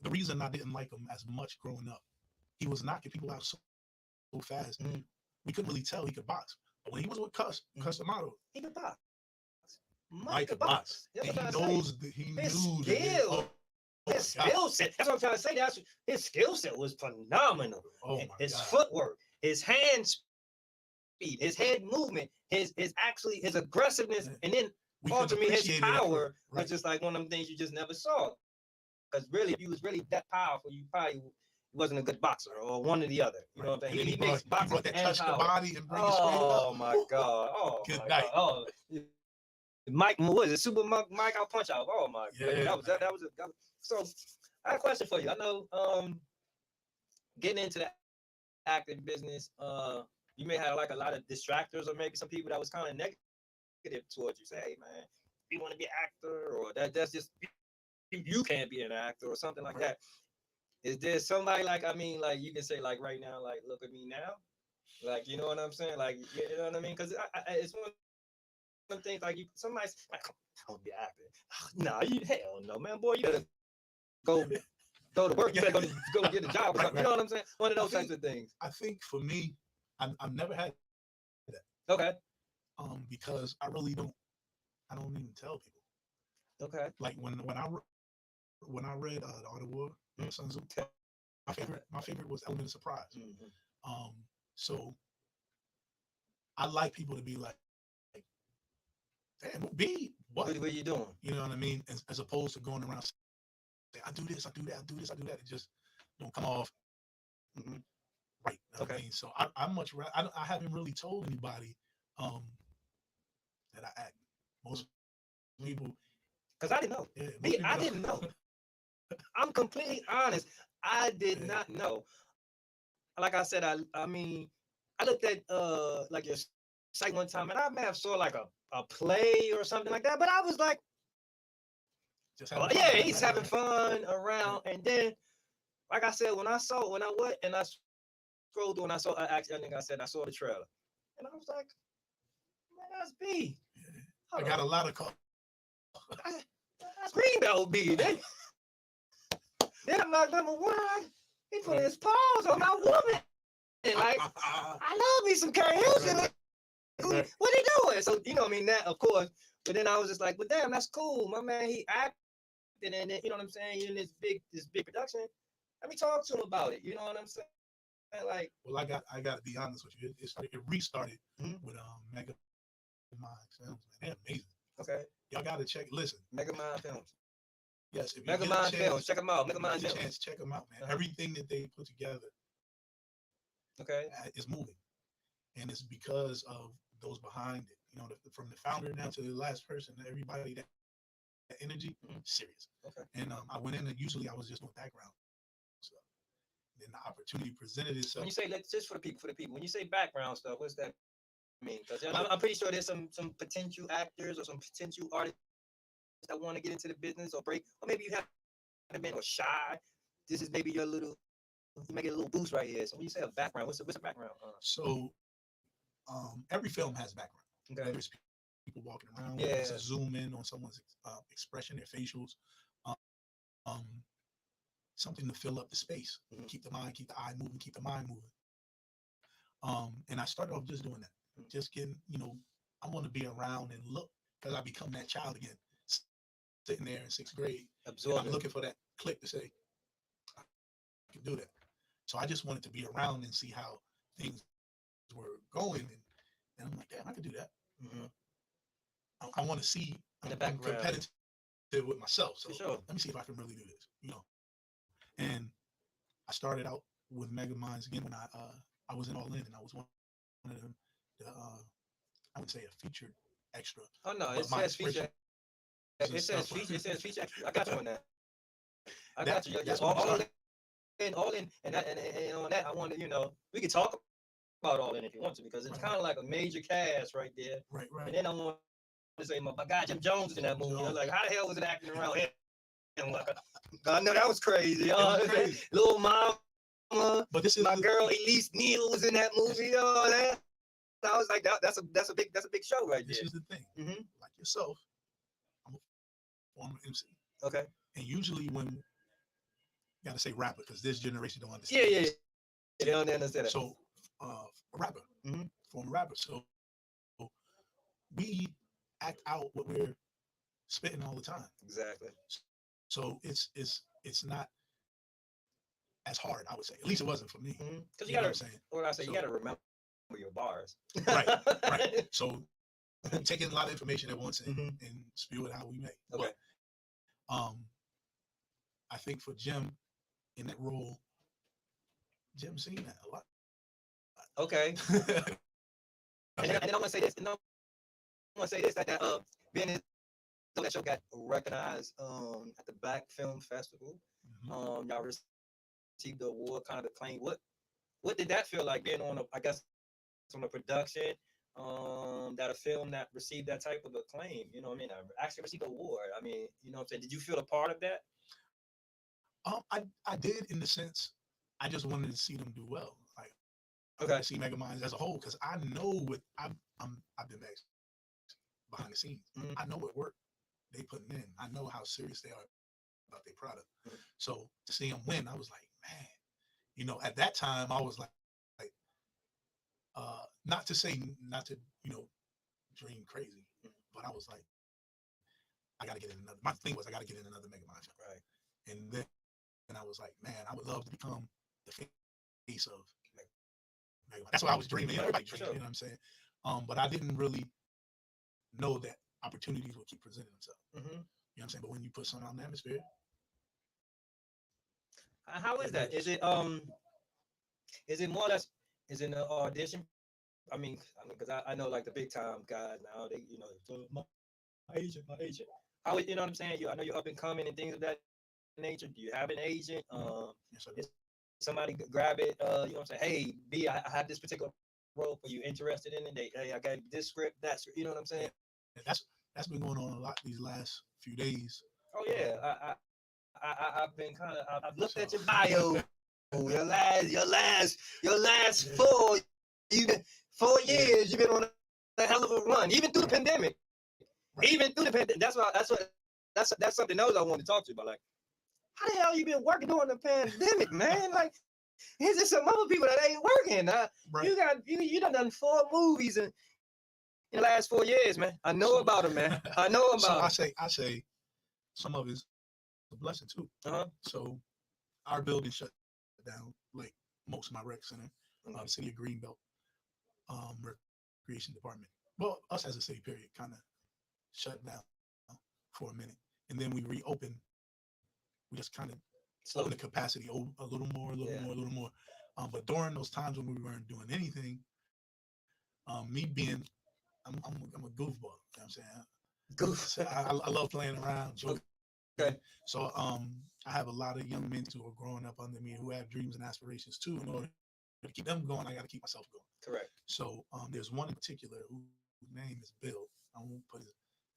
B: the reason I didn't like him as much growing up, he was knocking people out so fast.
A: Mhm.
B: We couldn't really tell he could box. But when he was with Cuss Amato,
A: He could box.
B: Mike could box. And he knows
A: his
B: knew
A: skill. His skill set. That's what I'm trying to say. His skill set was phenomenal. His footwork, his hand speed, his head movement, his aggressiveness, and then ultimately his power was just like one of them things you just never saw. Because really, if you was really that powerful, you probably wasn't a good boxer or one or the other. You know what I'm saying? He makes boxing
B: that
A: and
B: touch
A: power.
B: the body and bring it straight up.
A: Oh my God! Oh
B: good
A: my
B: night.
A: God! Oh, Mike, what is it? Super Mike I'll punch out. Oh my God! That was so. I have a question for you. I know getting into the acting business, you may have like a lot of distractors or maybe some people that was kind of negative towards you. Say, hey man, you want to be an actor, or that's just you can't be an actor or something like that. Is there somebody like you can say like right now, like look at me now, like you know what I'm saying, like you know what I mean? Because it's one of them things like somebody's like, I don't be an actor. Nah, you hell no, man, boy, you better go to work. You better go get a job. Right. You know what I'm saying? One of those types of things.
B: I think for me, I've never had that.
A: Okay.
B: Because I really don't. I don't even tell people.
A: Okay.
B: Like when I read The Art of War, Sun Tzu, my favorite was Element of Surprise.
A: Mm-hmm.
B: So I like people to be like, damn, B, what?
A: What are you doing?
B: You know what I mean? As opposed to going around saying, I do this, I do that, I do this, I do that. It just don't come off
A: Mm-hmm.
B: right. You know what I mean? So I'm much rather, I haven't really told anybody that I act. Most people,
A: Because I didn't know.
B: yeah,
A: Me, I didn't know. I'm completely honest. I did not know. Like I said, I mean, I looked at like your site one time, and I may have saw like a play or something like that, but I was like,
B: just
A: oh, yeah, he's having fun around. And then, like I said, when I went and I scrolled through and I saw, I think I said I saw the trailer, and I was like, man, that's B.
B: I got a lot of calls.
A: That's Greenbelt B. Then I'm like, number one, he put his paws on my woman. And like, I love me some Karen Hilson. Like, what he doing? So, you know what I mean? That, of course. But then I was just like, but damn, that's cool. My man, he acted in it, you know what I'm saying? In this big production. Let me talk to him about it. You know what I'm saying? Like,
B: well, I got to be honest with you. It restarted with Mega Mind Films, man. They're amazing.
A: Okay.
B: Y'all got to check. Listen.
A: Mega Mind Films.
B: Yes, if you
A: Mega
B: get
A: Mind
B: a chance,
A: Films. Check them out. Mega Mind
B: Films.
A: Films.
B: Check them out, man. Everything that they put together,
A: okay,
B: is moving, and it's because of those behind it. You know, from the founder down to the last person, everybody that energy, serious.
A: Okay.
B: And I went in, and usually I was just doing background stuff. Then the opportunity presented itself.
A: When you say, just for the people, when you say background stuff, what's that mean? Because I'm pretty sure there's some potential actors or some potential artists that want to get into the business or break, or maybe you haven't been or shy. This is maybe your little, you make it a little boost right here. So when you say a background, what's a background?
B: So every film has background.
A: Okay.
B: Whether it's people walking around,
A: yeah,
B: it's a zoom in on someone's expression, their facials, something to fill up the space, keep the eye moving, keep the mind moving. And I started off just doing that, just getting, I want to be around and look, because I become that child again, sitting there in 6th grade. I'm looking for that click to say, I can do that. So I just wanted to be around and see how things were going. And I'm like, damn, I could do that. I want to see, I'm competitive with myself. So let me see if I can really do this, And I started out with Mega Minds again when I was in All In, and I was one of them, I would say a featured extra.
A: Oh no, it says feature. It says feature extra. I got you on that. I got you. All in, and on that, I want to, we can talk about All In if you want to, because it's kind of like a major cast right there.
B: Right.
A: And then I want to say my guy Jim Jones is in that movie. I was like, how the hell was it acting around him? I know that was crazy. Little mama, but this is my girl Elise Neal was in that movie. That I was like, that's a big show right there.
B: This is the thing. Like yourself, I'm a former MC.
A: Okay.
B: And usually when you gotta say rapper, because this generation don't understand.
A: Yeah. They don't understand it.
B: So a rapper, former rapper. So we act out what we're spitting all the time.
A: Exactly.
B: So it's not as hard, I would say. At least it wasn't for me.
A: Because you gotta remember your bars.
B: Right. So I'm taking a lot of information at once and spew it how we may.
A: Okay.
B: But I think for Jim in that role, Jim seen that a lot.
A: Okay. and I want to say this. That being in that show got recognized at the Black Film Festival. Y'all received the award, kind of acclaim. What did that feel like being on on a production that a film that received that type of acclaim? You know what I mean? I actually received an award. I mean, you know what I'm saying? Did you feel a part of that?
B: I did, in the sense I just wanted to see them do well. Like,
A: okay,
B: see Mega Minds as a whole, because I know what I've been back behind the scenes. I know what work they putting in. I know how serious they are about their product. So to see them win, I was like, man, at that time I was like, not to dream crazy, but I was like, I got to get in another. My thing was I got to get in another Mega Mind film.
A: Right.
B: And then I was like, man, I would love to become the face of marijuana. That's what I was dreaming. Everybody dreaming,
A: Sure.
B: you know what I'm saying? But I didn't really know that opportunities would keep presenting themselves.
A: Mm-hmm.
B: You know what I'm saying? But when you put something out in the atmosphere,
A: How is that? Is it more or less? Is it an audition? Because I know like the big time guys now. They my agent, my agent. How you know what I'm saying? I know you're up and coming and things of that nature. Do you have an agent?
B: yes, I do.
A: Is somebody grab it? You know what I'm saying? Hey, B, I have this particular role for you interested in it. Hey, I got this script, that script. You know what I'm saying?
B: And that's been going on a lot these last few days.
A: Oh yeah, I've been kind of I've looked
B: So
A: at your bio. Your last 4 years. You've been on a hell of a run, even through the pandemic.
B: Right.
A: Even through the pandemic. That's something else I wanted to talk to you about. Like, how the hell you been working during the pandemic, man? Like, here's just some other people that ain't working.
B: Right.
A: You done 4 movies in the last 4 years, man. I know about them, man. I know about
B: So
A: them.
B: I say some of it's a blessing too.
A: Uh-huh.
B: So our building shut down, like most of my rec center, city of Greenbelt, recreation department. Well, us as a city period kind of shut down for a minute, and then we reopened. We just kind of opened the capacity a little more, a little more. But during those times when we weren't doing anything, me being, I'm a goofball. You know what I'm saying?
A: Goof.
B: I love playing around, joking.
A: Okay.
B: So I have a lot of young men who are growing up under me who have dreams and aspirations too. In order to keep them going, I got to keep myself going.
A: Correct.
B: So there's one in particular whose name is Bill. I won't put his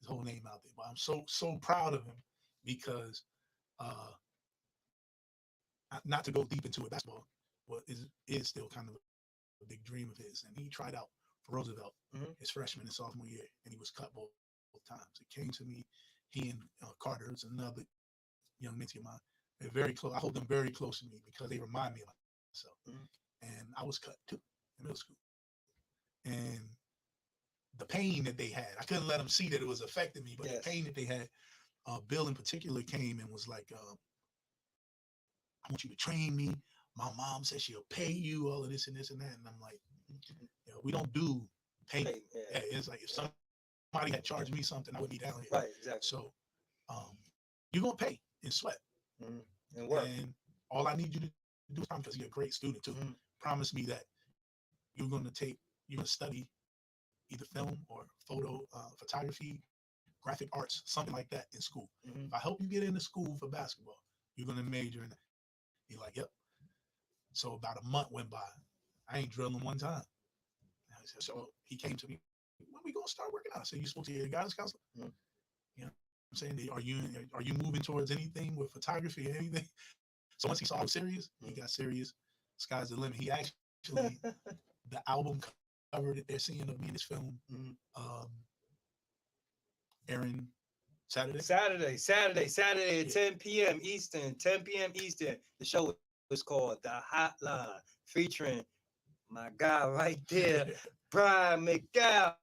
B: whole name out there, but I'm so proud of him because not to go deep into it, basketball is still kind of a big dream of his, and he tried out for Roosevelt his freshman and sophomore year, and he was cut both times. It came to me. He and Carter is another young mentee of mine. They're very close. I hold them very close to me because they remind me of myself. And I was cut too in middle school. And the pain that they had, I couldn't let them see that it was affecting me, but the pain that they had, Bill in particular came and was like, I want you to train me. My mom says she'll pay you, all of this and this and that. And I'm like, we don't do pay. It's like if somebody had charged me something, I would be down here.
A: Right, exactly.
B: So you're going to pay in sweat.
A: And work.
B: And all I need you to do is promise, because you're a great student too, promise me that you're going to study either film or photography, graphic arts, something like that in school. If I help you get into school for basketball, you're going to major in that. He's like, yep. So about a month went by. I ain't drilling one time. So he came to me, when we going to start working out? I said, you spoke to your guidance counselor? You know I'm saying? Are you moving towards anything with photography or anything? So once he saw I was serious, he got serious. Sky's the limit. He actually, the album cover that they're seeing of me in this film, airing Saturday
A: at 10 p.m. Eastern, 10 p.m. Eastern. The show is called The Hotline, featuring my guy right there, Brian Mikhale.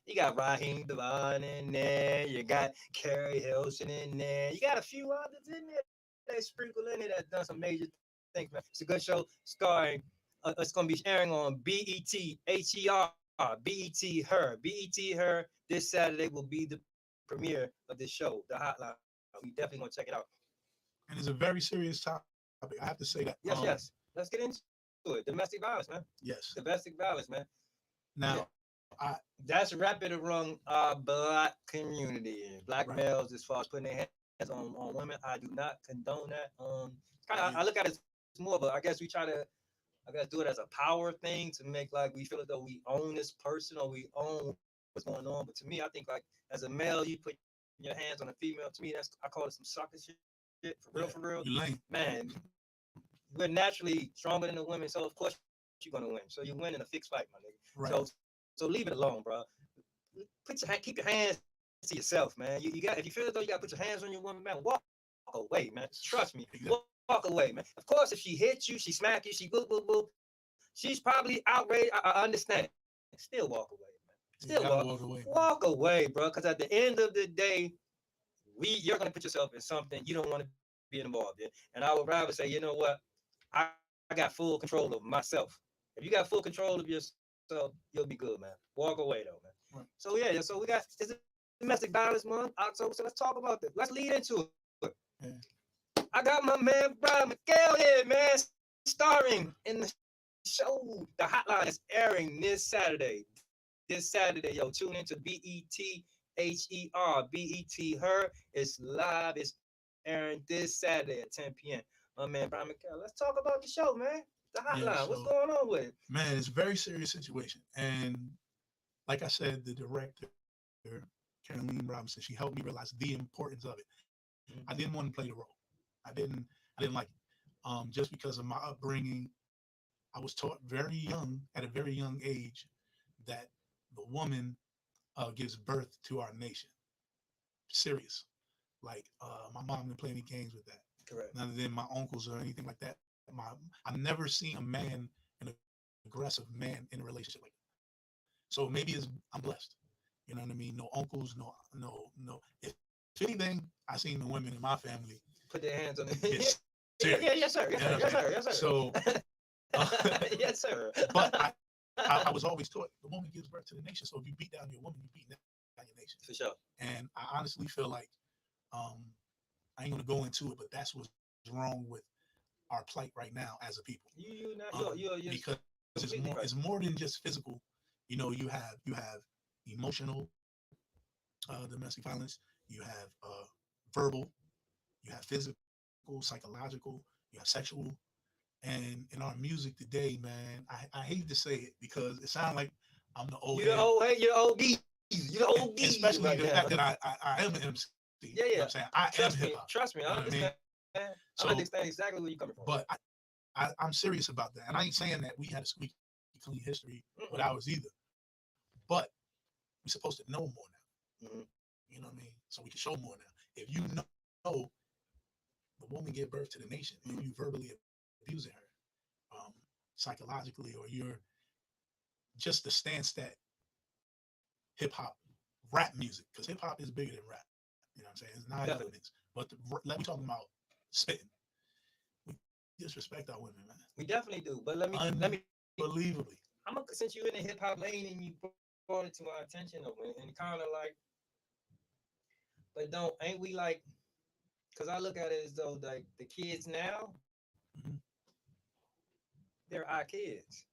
A: You got Raheem Devon in there. You got Carrie Hilson in there. You got a few others in there that sprinkle in it that done some major things, man. It's a good show starring. It's going to be airing on BET, HER, BET Her. This Saturday will be the premiere of this show, The Hotline. We definitely going to check it out.
B: And it's a very serious topic. I have to say that.
A: Yes. Let's get into it. Domestic violence, man.
B: Yes.
A: Domestic violence, man.
B: Now,
A: that's rapid around our Black community and Black males as far as putting their hands on women. I do not condone that. I look at it as more of a, I guess we try to, do it as a power thing to make like we feel as though we own this person or we own what's going on. But to me, I think like as a male, you put your hands on a female. To me, I call it some sucker shit. For real.
B: You lame.
A: Man, we're naturally stronger than the women, so of course you're gonna win. So you win in a fixed fight, my nigga. Right. So leave it alone, bro. Keep your hands to yourself, man. You got, if you feel as though you got to put your hands on your woman, man, walk away, man. Trust me. Walk away, man. Of course, if she hits you, she smack you, she boop, boop, boop, she's probably outraged. I understand. Still walk away, man. Still walk away, bro. Because at the end of the day, you're gonna put yourself in something you don't want to be involved in. And I would rather say, you know what? I got full control of myself. If you got full control of yourself, you'll be good, man. Walk away though, man.
B: Right.
A: So yeah, so we got it's domestic violence month, October. So let's talk about this. Let's lead into it.
B: Yeah.
A: I got my man Brian Mikhale here, man, starring in the show. The Hotline is airing this Saturday. This Saturday, yo, tune into BETHER. Her. It's live. It's airing this Saturday at 10 p.m. My man Brian Mikhale. Let's talk about the show, man. The Hotline.
B: Yeah,
A: What's
B: so,
A: going on with it?
B: man, it's a very serious situation. And like I said, the director, Caroline Robinson, she helped me realize the importance of it. I didn't want to play the role. I didn't like it. Just because of my upbringing, I was taught very young, at a very young age, that the woman gives birth to our nation. Serious. Like my mom didn't play any games with that.
A: Correct.
B: None than my uncles or anything like that. I've never seen a man, an aggressive man, in a relationship like that. So maybe I'm blessed. You know what I mean? No uncles, no. If anything, I seen the women in my family
A: put their hands on it. Yes, sir. Yes, sir.
B: So,
A: yes, sir.
B: But I was always taught the woman gives birth to the nation. So if you beat down your woman, you beat down your nation.
A: For sure.
B: And I honestly feel like I ain't gonna go into it, but that's what's wrong with our plight right now as a people.
A: You're
B: because it's more than just physical. You know, you have emotional domestic violence. You have verbal. You have physical, psychological. You have sexual. And in our music today, man, I hate to say it because it sounds like I'm the old.
A: You're the old head. You're the old geese. You're the old geese.
B: Especially right the fact that I am an MC.
A: Yeah.
B: You know what I'm saying? I am hip hop.
A: Trust me, I understand. I understand exactly where you're coming from.
B: But I'm serious about that. And I ain't saying that we had a squeaky clean history with ours either. But we're supposed to know more now. You know what I mean? So we can show more now. If you know the woman gave birth to the nation and you verbally abusing her psychologically, or you're just the stance that hip hop, rap music, because hip hop is bigger than rap. You know what I'm saying? It's not elements. But let me talk about spitting. We disrespect our women, man.
A: We definitely do. But let me
B: unbelievably.
A: Since you're in the hip hop lane and you brought it to our attention, and kind of like, but ain't we like? Because I look at it as though like the kids now, they're our kids.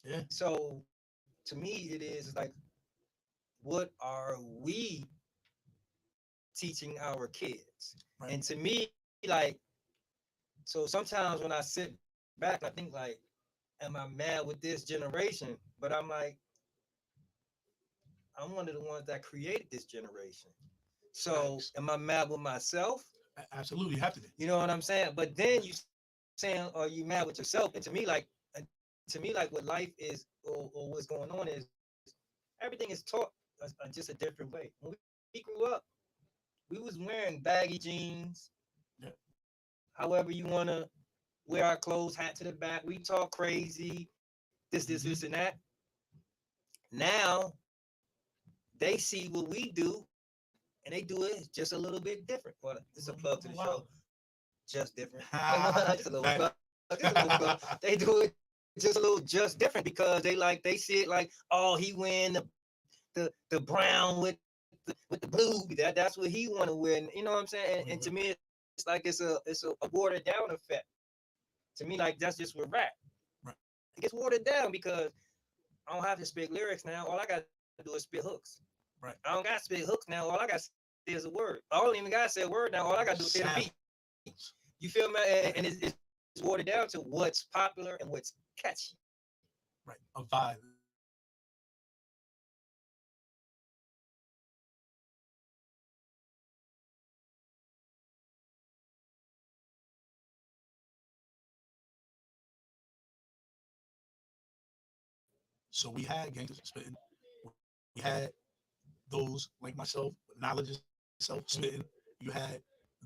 B: Yeah.
A: So to me, it is like, what are we teaching our kids? Right. And to me, like, so sometimes when I sit back, I think like, am I mad with this generation? But I'm like, I'm one of the ones that created this generation. So am I mad with myself?
B: Absolutely, you have to be.
A: You know what I'm saying? But then you saying, are you mad with yourself? And to me, like what life is, or what's going on is, everything is taught just a different way. When we grew up, we was wearing baggy jeans.
B: Yeah.
A: However you want to wear our clothes, hat to the back. We talk crazy, this, and that. Now, they see what we do, and they do it just a little bit different. Well, it's a plug to the show. Just different. Just a little plug. They do it just a little just different because they see it like, oh, he wearing the brown with the blue. That's what he want to wear. And, you know what I'm saying? And to me, it's like it's a watered down effect. To me, like that's just with rap.
B: Right.
A: It gets watered down because I don't have to spit lyrics now. All I got to do is spit hooks.
B: Right.
A: I don't got to spit hooks now. All I got to say is a word. I don't even got to say a word now. All I got to do is say a beat. You feel me? And it's watered down to what's popular and what's catchy.
B: Right. A vibe. So we had gangsters spitting. We had those like myself, with knowledge of self spitting. You had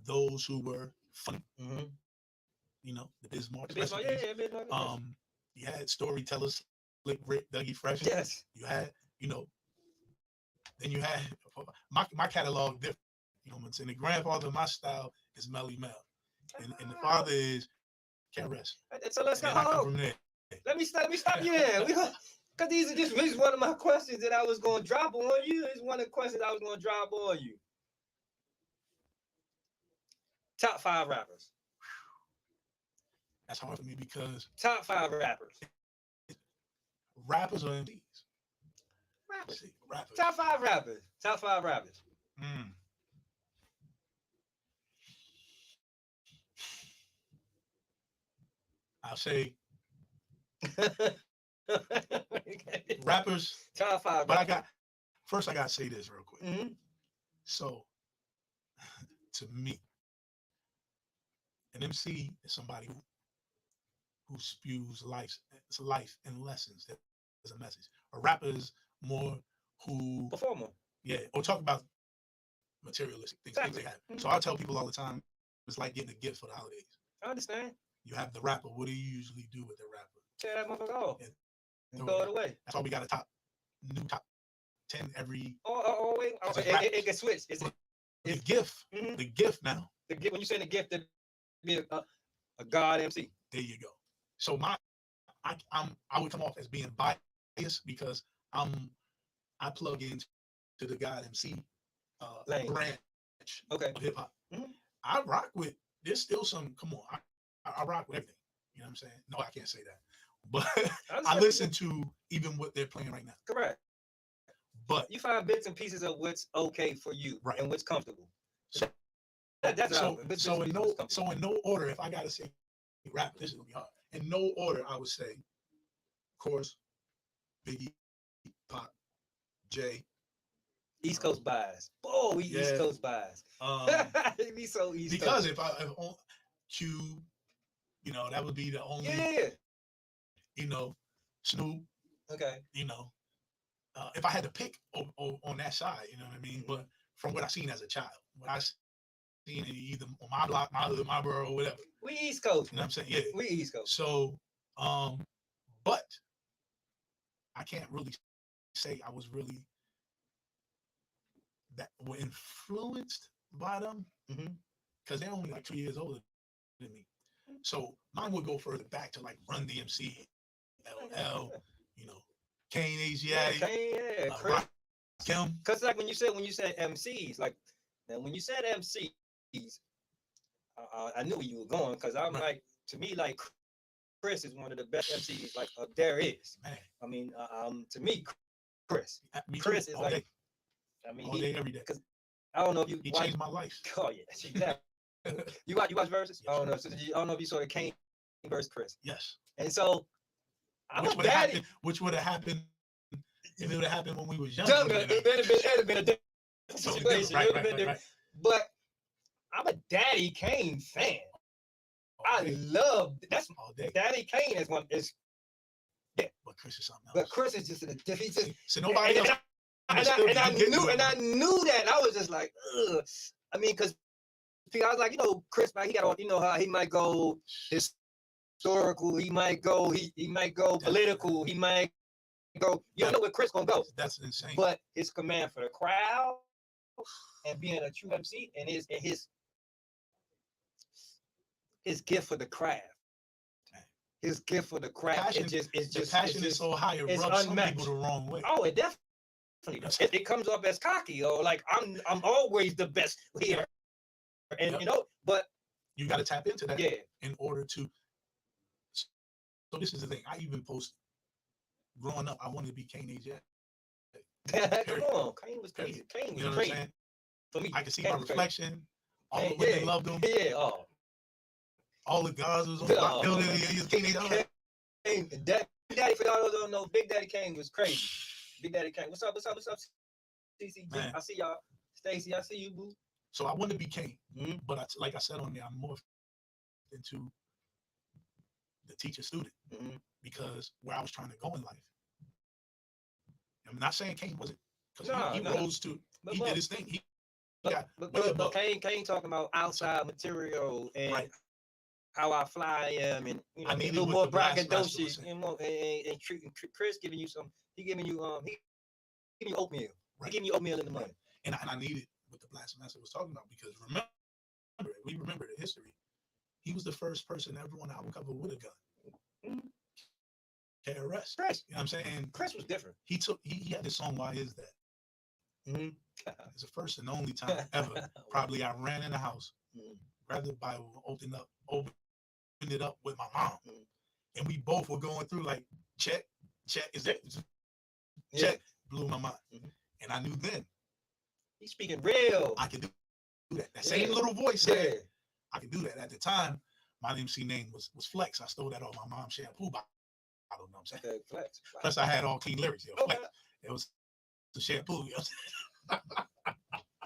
B: those who were funny. You know, the Bismarck. You had storytellers, Slick Rick, Dougie Fresh.
A: Yes.
B: You had, then you had my catalog different. You know what I'm saying? The grandfather of my style is Melly Mel, and the father is Can't rest.
A: So let's
B: And
A: not.
B: I come from there.
A: Let me stop you there. Because these are just one of my questions that I was going to drop on you. It's one of the questions I was going to drop on you. Top 5 rappers.
B: That's hard for me because
A: Top 5 rappers.
B: rappers or MCs?
A: Rappers.
B: Rappers.
A: Top 5 rappers. Top 5 rappers.
B: I'll say rappers.
A: Top 5
B: But
A: rappers.
B: I got to say this real quick.
A: Mm-hmm.
B: So, to me, an MC is somebody who spews life and lessons. There's a message. A rapper is more who
A: Performer.
B: Yeah, or talk about materialistic things.
A: Exactly.
B: Things they have. So I tell people all the time, it's like getting a gift for the holidays.
A: I understand.
B: You have the rapper. What do you usually do with the rapper?
A: Tear that motherfucker off.
B: And
A: throw it away.
B: That's why we got a new top 10 every.
A: Wait. It can switch. It's
B: the gift. Mm-hmm. The gift now.
A: The gift. When you say the gift, to be a God MC.
B: There you go. So I would come off as being biased because I plug into the God MC branch of hip hop. Mm-hmm. I rock with. There's still some. Come on, I rock with everything. You know what I'm saying? No, I can't say that. But I listen to even what they're playing right now.
A: Correct.
B: But
A: you find bits and pieces of what's okay for you,
B: right,
A: and what's comfortable.
B: So in no order, if I gotta say rap, this is gonna be hard. In no order, I would say, of course, Biggie, Pop, Jay.
A: East Coast bias. Oh, East Coast bias. Be so East
B: because
A: Coast.
B: if Q, you know, that would be the only.
A: Yeah.
B: You know, Snoop.
A: Okay.
B: You know, if I had to pick on that side, you know what I mean. But from what I seen as a child, what I seen either on my block, my hood, my borough, or whatever.
A: We East Coast.
B: You know what I'm saying? Yeah.
A: We East Coast.
B: So, but I can't really say I was really that were influenced by them because they're only like 2 years older than me. So mine would go further back to like Run DMC, LL, you know, Kane Asiatic,
A: Chris.
B: Kim.
A: Because like when you said MCs, like when you said MCs, I knew where you were going because I'm like, to me, like Chris is one of the best MCs like there is.
B: Man.
A: I mean, to me, Chris is
B: all
A: like,
B: day.
A: I mean,
B: all day, every day.
A: Because I don't know if you
B: changed my life.
A: Oh yeah, exactly. you watch verses? Yes. I don't know. So I don't know if you saw the Kane versus Chris.
B: Yes.
A: And so
B: which would have happened if it would have happened when we was young.
A: It would have been a different situation.
B: Right.
A: But I'm a Daddy Kane fan. I love that's
B: all day.
A: Daddy Kane is one is
B: but Chris is something else.
A: But Chris is just in a different.
B: So nobody else.
A: And I knew that. I was just like, ugh. I mean, because I was like, you know, Chris, he got, you know, how he might go historical, he might go political, he might go. You don't know where Chris gonna go.
B: That's insane.
A: But his command for the crowd and being a true MC and his gift for the craft. His gift for the craft.
B: The passion is so high, it rubs some people the wrong way.
A: Oh, it definitely. It comes up as cocky or like I'm always the best here, and you know. But
B: you got to tap into that, in order to. So this is the thing. I even posted. Growing up, I wanted to be Kane Asiatic.
A: Come on, Kane was crazy. Kane was crazy. For me,
B: I could see my reflection. All the women loved him.
A: Yeah.
B: All the guys was on the building. Kane Asiatic.
A: Daddy, for y'all who don't know, Big Daddy Kane was crazy. Big Daddy Kane. What's up? CCG. I see y'all. Stacy, I see you, boo.
B: So I want to be Kane, but like I said on there, I'm more into the teacher-student because where I was trying to go in life. I'm not saying Kane wasn't, because he rose to, he did his thing.
A: But Kane talking about outside material and how I fly him, and you know, a little more braggadocious, and Chris giving you some. He giving you oatmeal. He giving you oatmeal in the morning.
B: And I needed what the Blast Master was talking about because we remember the history. he was the first person ever on the album cover with a gun.
A: Mhm.
B: KRS.
A: Chris,
B: You know what I'm saying?
A: Chris was different.
B: He had this song, Why Is That?
A: Mm-hmm.
B: It's the first and only time ever. Probably I ran in the house, grabbed the Bible, opened it up with my mom. And we both were going through like, check, is that check? Blew my mind. And I knew then
A: he's speaking real.
B: I could do that. That same little voice said I could do that. At the time, my MC name was Flex. I stole that off my mom's shampoo bottle. I don't know what I'm saying.
A: Okay, Flex.
B: Plus I had all clean lyrics. Flex. It was the shampoo.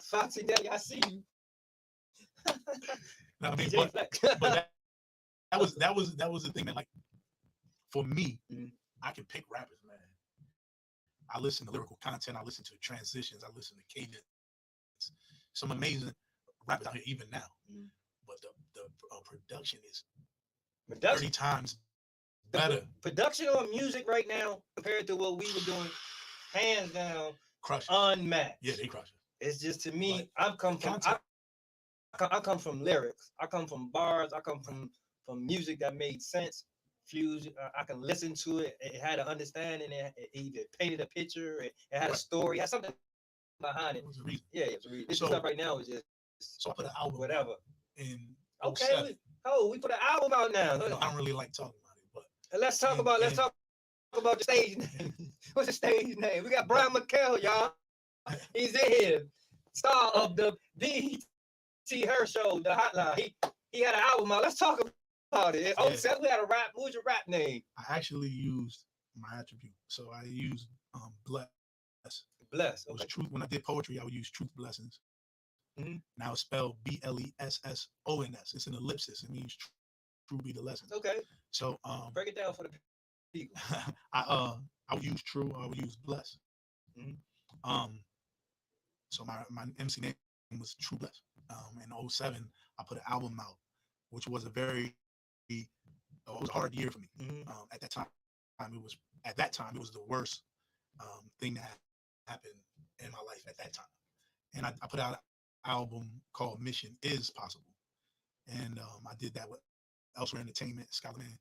A: Foxy Daddy, I see you.
B: No, I mean,
A: DJ Flex.
B: but that was the thing that, like, for me, I can pick rappers, man. I listen to lyrical content. I listen to transitions. I listen to cadence. Some amazing rappers out here even now. But the production is 30 times better.
A: Production on music right now compared to what we were doing, hands down, unmatched.
B: Yeah, they crush it.
A: It's just, to me, I come from lyrics. I come from bars. I come from music that made sense. Fuse. I can listen to it. It had an understanding. It either painted a picture. It had a story. It had something behind it.
B: It was a reason.
A: Yeah, it was a reason. This stuff right now is just
B: so I put an album
A: whatever.
B: In
A: okay, we put an album out now.
B: I don't really like talking about it, but
A: let's talk about the stage name. What's the stage name? We got Brian Mikhale, y'all. He's in here, star of the BT Her Show, the Hotline. He had an album out. Let's talk about it. Oh, so we had a rap. What was your rap name?
B: I actually used my attribute, so I used Bless.
A: Bless.
B: It was truth. When I did poetry, I would use Truth Blessings. Now it's spelled BLESSONS. It's an ellipsis. It means true be the lessons.
A: Okay.
B: So
A: break it down for the people.
B: I would use true. I would use bless. So my MC name was True Bless. In 07, I put an album out, which was it was a hard year for me. At that time, it was the worst thing that happened in my life at that time. And I put out an album called Mission Is Possible. And I did that with Elsewhere Entertainment, Scholar Man.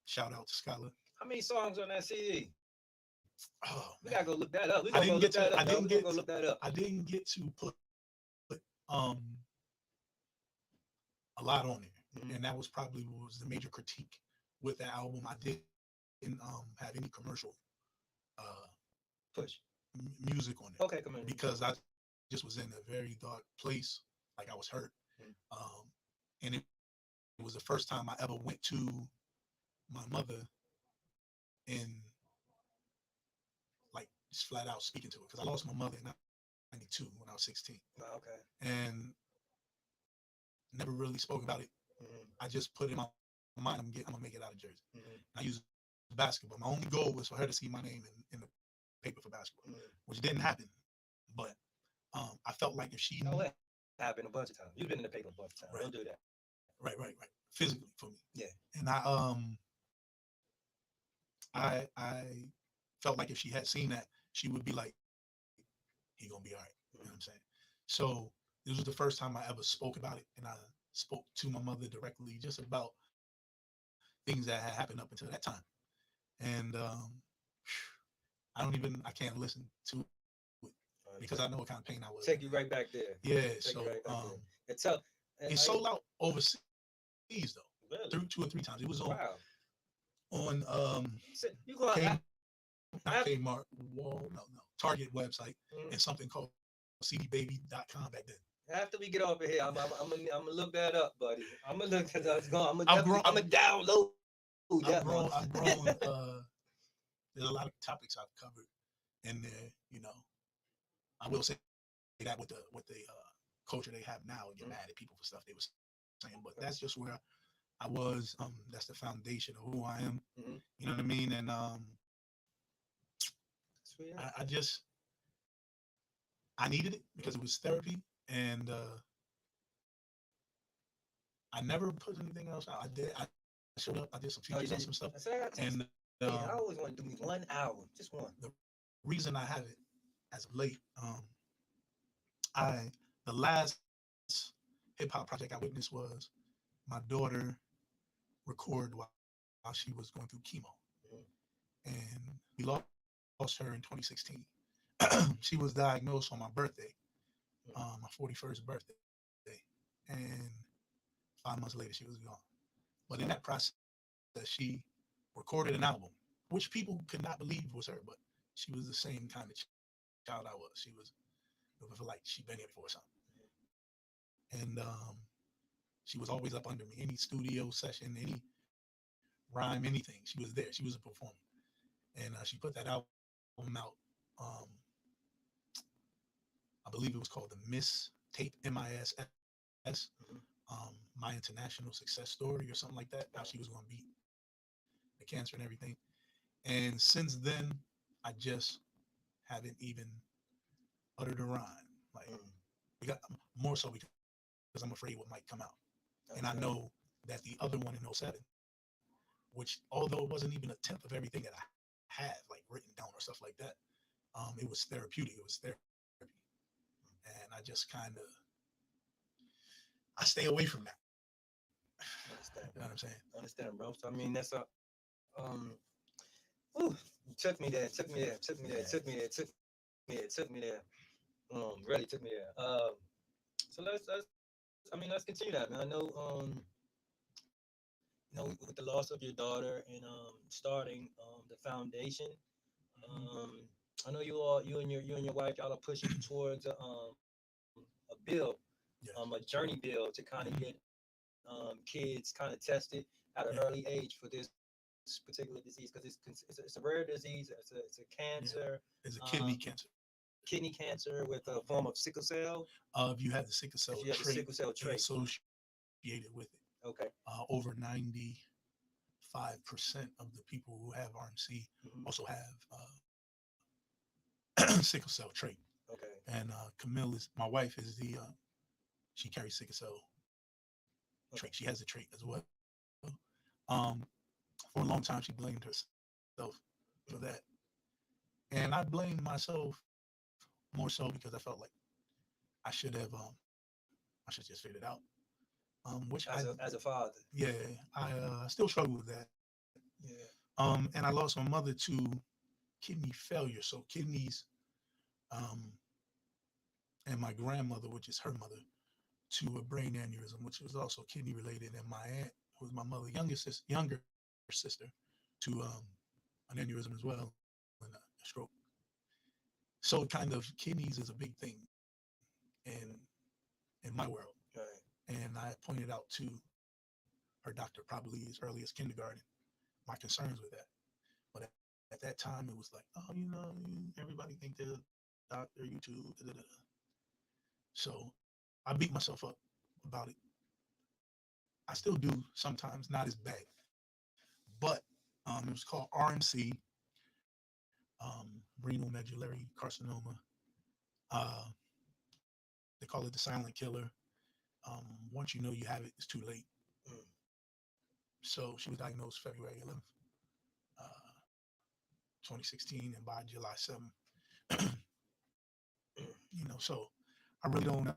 B: Shout out to Scholar.
A: How many songs on that CD?
B: Oh,
A: we gotta go look that up.
B: I didn't get to put a lot on there. And that was probably what was the major critique with that album. I didn't have any commercial
A: push
B: music on it.
A: Okay, come on.
B: Because I just was in a very dark place, like I was hurt. And it was the first time I ever went to my mother and like just flat out speaking to her, because I lost my mother in 92 when I was 16.
A: Okay.
B: And never really spoke about it. I just put in my mind, I'm gonna make it out of Jersey. I used basketball. My only goal was for her to see my name in the paper for basketball, which didn't happen. But I felt like if she
A: knew, it happened a bunch of times. You've been in the paper a bunch of times. Right. Don't do that.
B: Right. Physically for me.
A: Yeah.
B: And I felt like if she had seen that, she would be like, he gonna be all right. You know what I'm saying? So this was the first time I ever spoke about it, and I spoke to my mother directly just about things that had happened up until that time. And I can't listen to it because I know what kind of pain I was.
A: Take you right back there.
B: Yeah. So
A: it's tough.
B: It sold out overseas though. Really? 2 or 3 times. It was on Kmart wall, no, Target website, and something called cdbaby.com back then.
A: After we get off of here, I'm gonna look that up, buddy. I'm gonna look because I'm gonna download.
B: I've grown. There's a lot of topics I've covered in there. You know, I will say that with the culture they have now, get mad at people for stuff they were saying, but that's just where I was. That's the foundation of who I am. You know what I mean? And I needed it because it was therapy, and I never put anything else out. I showed up. I did some features on some stuff, and
A: I always want to do 1 album, just one.
B: The reason I have it as of late, the last hip hop project I witnessed was my daughter record while she was going through chemo, and we lost her in 2016. She was diagnosed on my birthday, my 41st birthday, and 5 months later she was gone. But in that process, she recorded an album, which people could not believe was her, but she was the same kind of child I was. She was like she'd been here before or something. And she was always up under me. Any studio session, any rhyme, anything, she was there. She was a performer. And she put that album out. I believe it was called the Miss Tape, MISS, My International Success Story or something like that. How she was going to beat the cancer and everything. And since then, I just haven't even uttered a rhyme. Like, more so because I'm afraid what might come out. And I know that the other one in '07, which although it wasn't even a tenth of everything that I had like written down or stuff like that, it was therapeutic. It was therapy. And I just kind of, I stay away from that.
A: Understand.
B: You know what I'm saying?
A: Understand, bro. So I mean, that's a, ooh, took me there, took me there, took me there, took me there, took me there, took me there. Really took me there. So let's continue that, man. I know, with the loss of your daughter and starting the foundation. I know you and your wife, y'all are pushing towards a bill,
B: Yes.
A: a journey bill to kind of get kids kind of tested at an early age for this particular disease, because it's a rare disease. It's a cancer.
B: It's a kidney cancer.
A: Kidney cancer with a form of sickle cell.
B: If you have the sickle cell trait associated with it.
A: Okay.
B: Over 95% of the people who have RMC also have sickle cell trait.
A: Okay.
B: And Camille my wife is she carries sickle cell trait. She has the trait as well. For a long time, she blamed herself for that. And I blamed myself more so because I felt like I should just figured it out. Which
A: as a father.
B: Yeah, I still struggle with that.
A: Yeah.
B: And I lost my mother to kidney failure. So kidneys, and my grandmother, which is her mother, to a brain aneurysm, which was also kidney related. And my aunt, who was my mother's younger sister, to an aneurysm as well, and a stroke. So kind of kidneys is a big thing in my world.
A: Right.
B: And I pointed out to her doctor probably as early as kindergarten my concerns with that. But at that time, it was like, oh, everybody think they're a doctor, you too. Da, da, da. So I beat myself up about it. I still do sometimes, not as bad. But it was called RMC, renal medullary carcinoma. They call it the silent killer. Once you know you have it, it's too late. So she was diagnosed February 11th, 2016, and by July 7th, so I really don't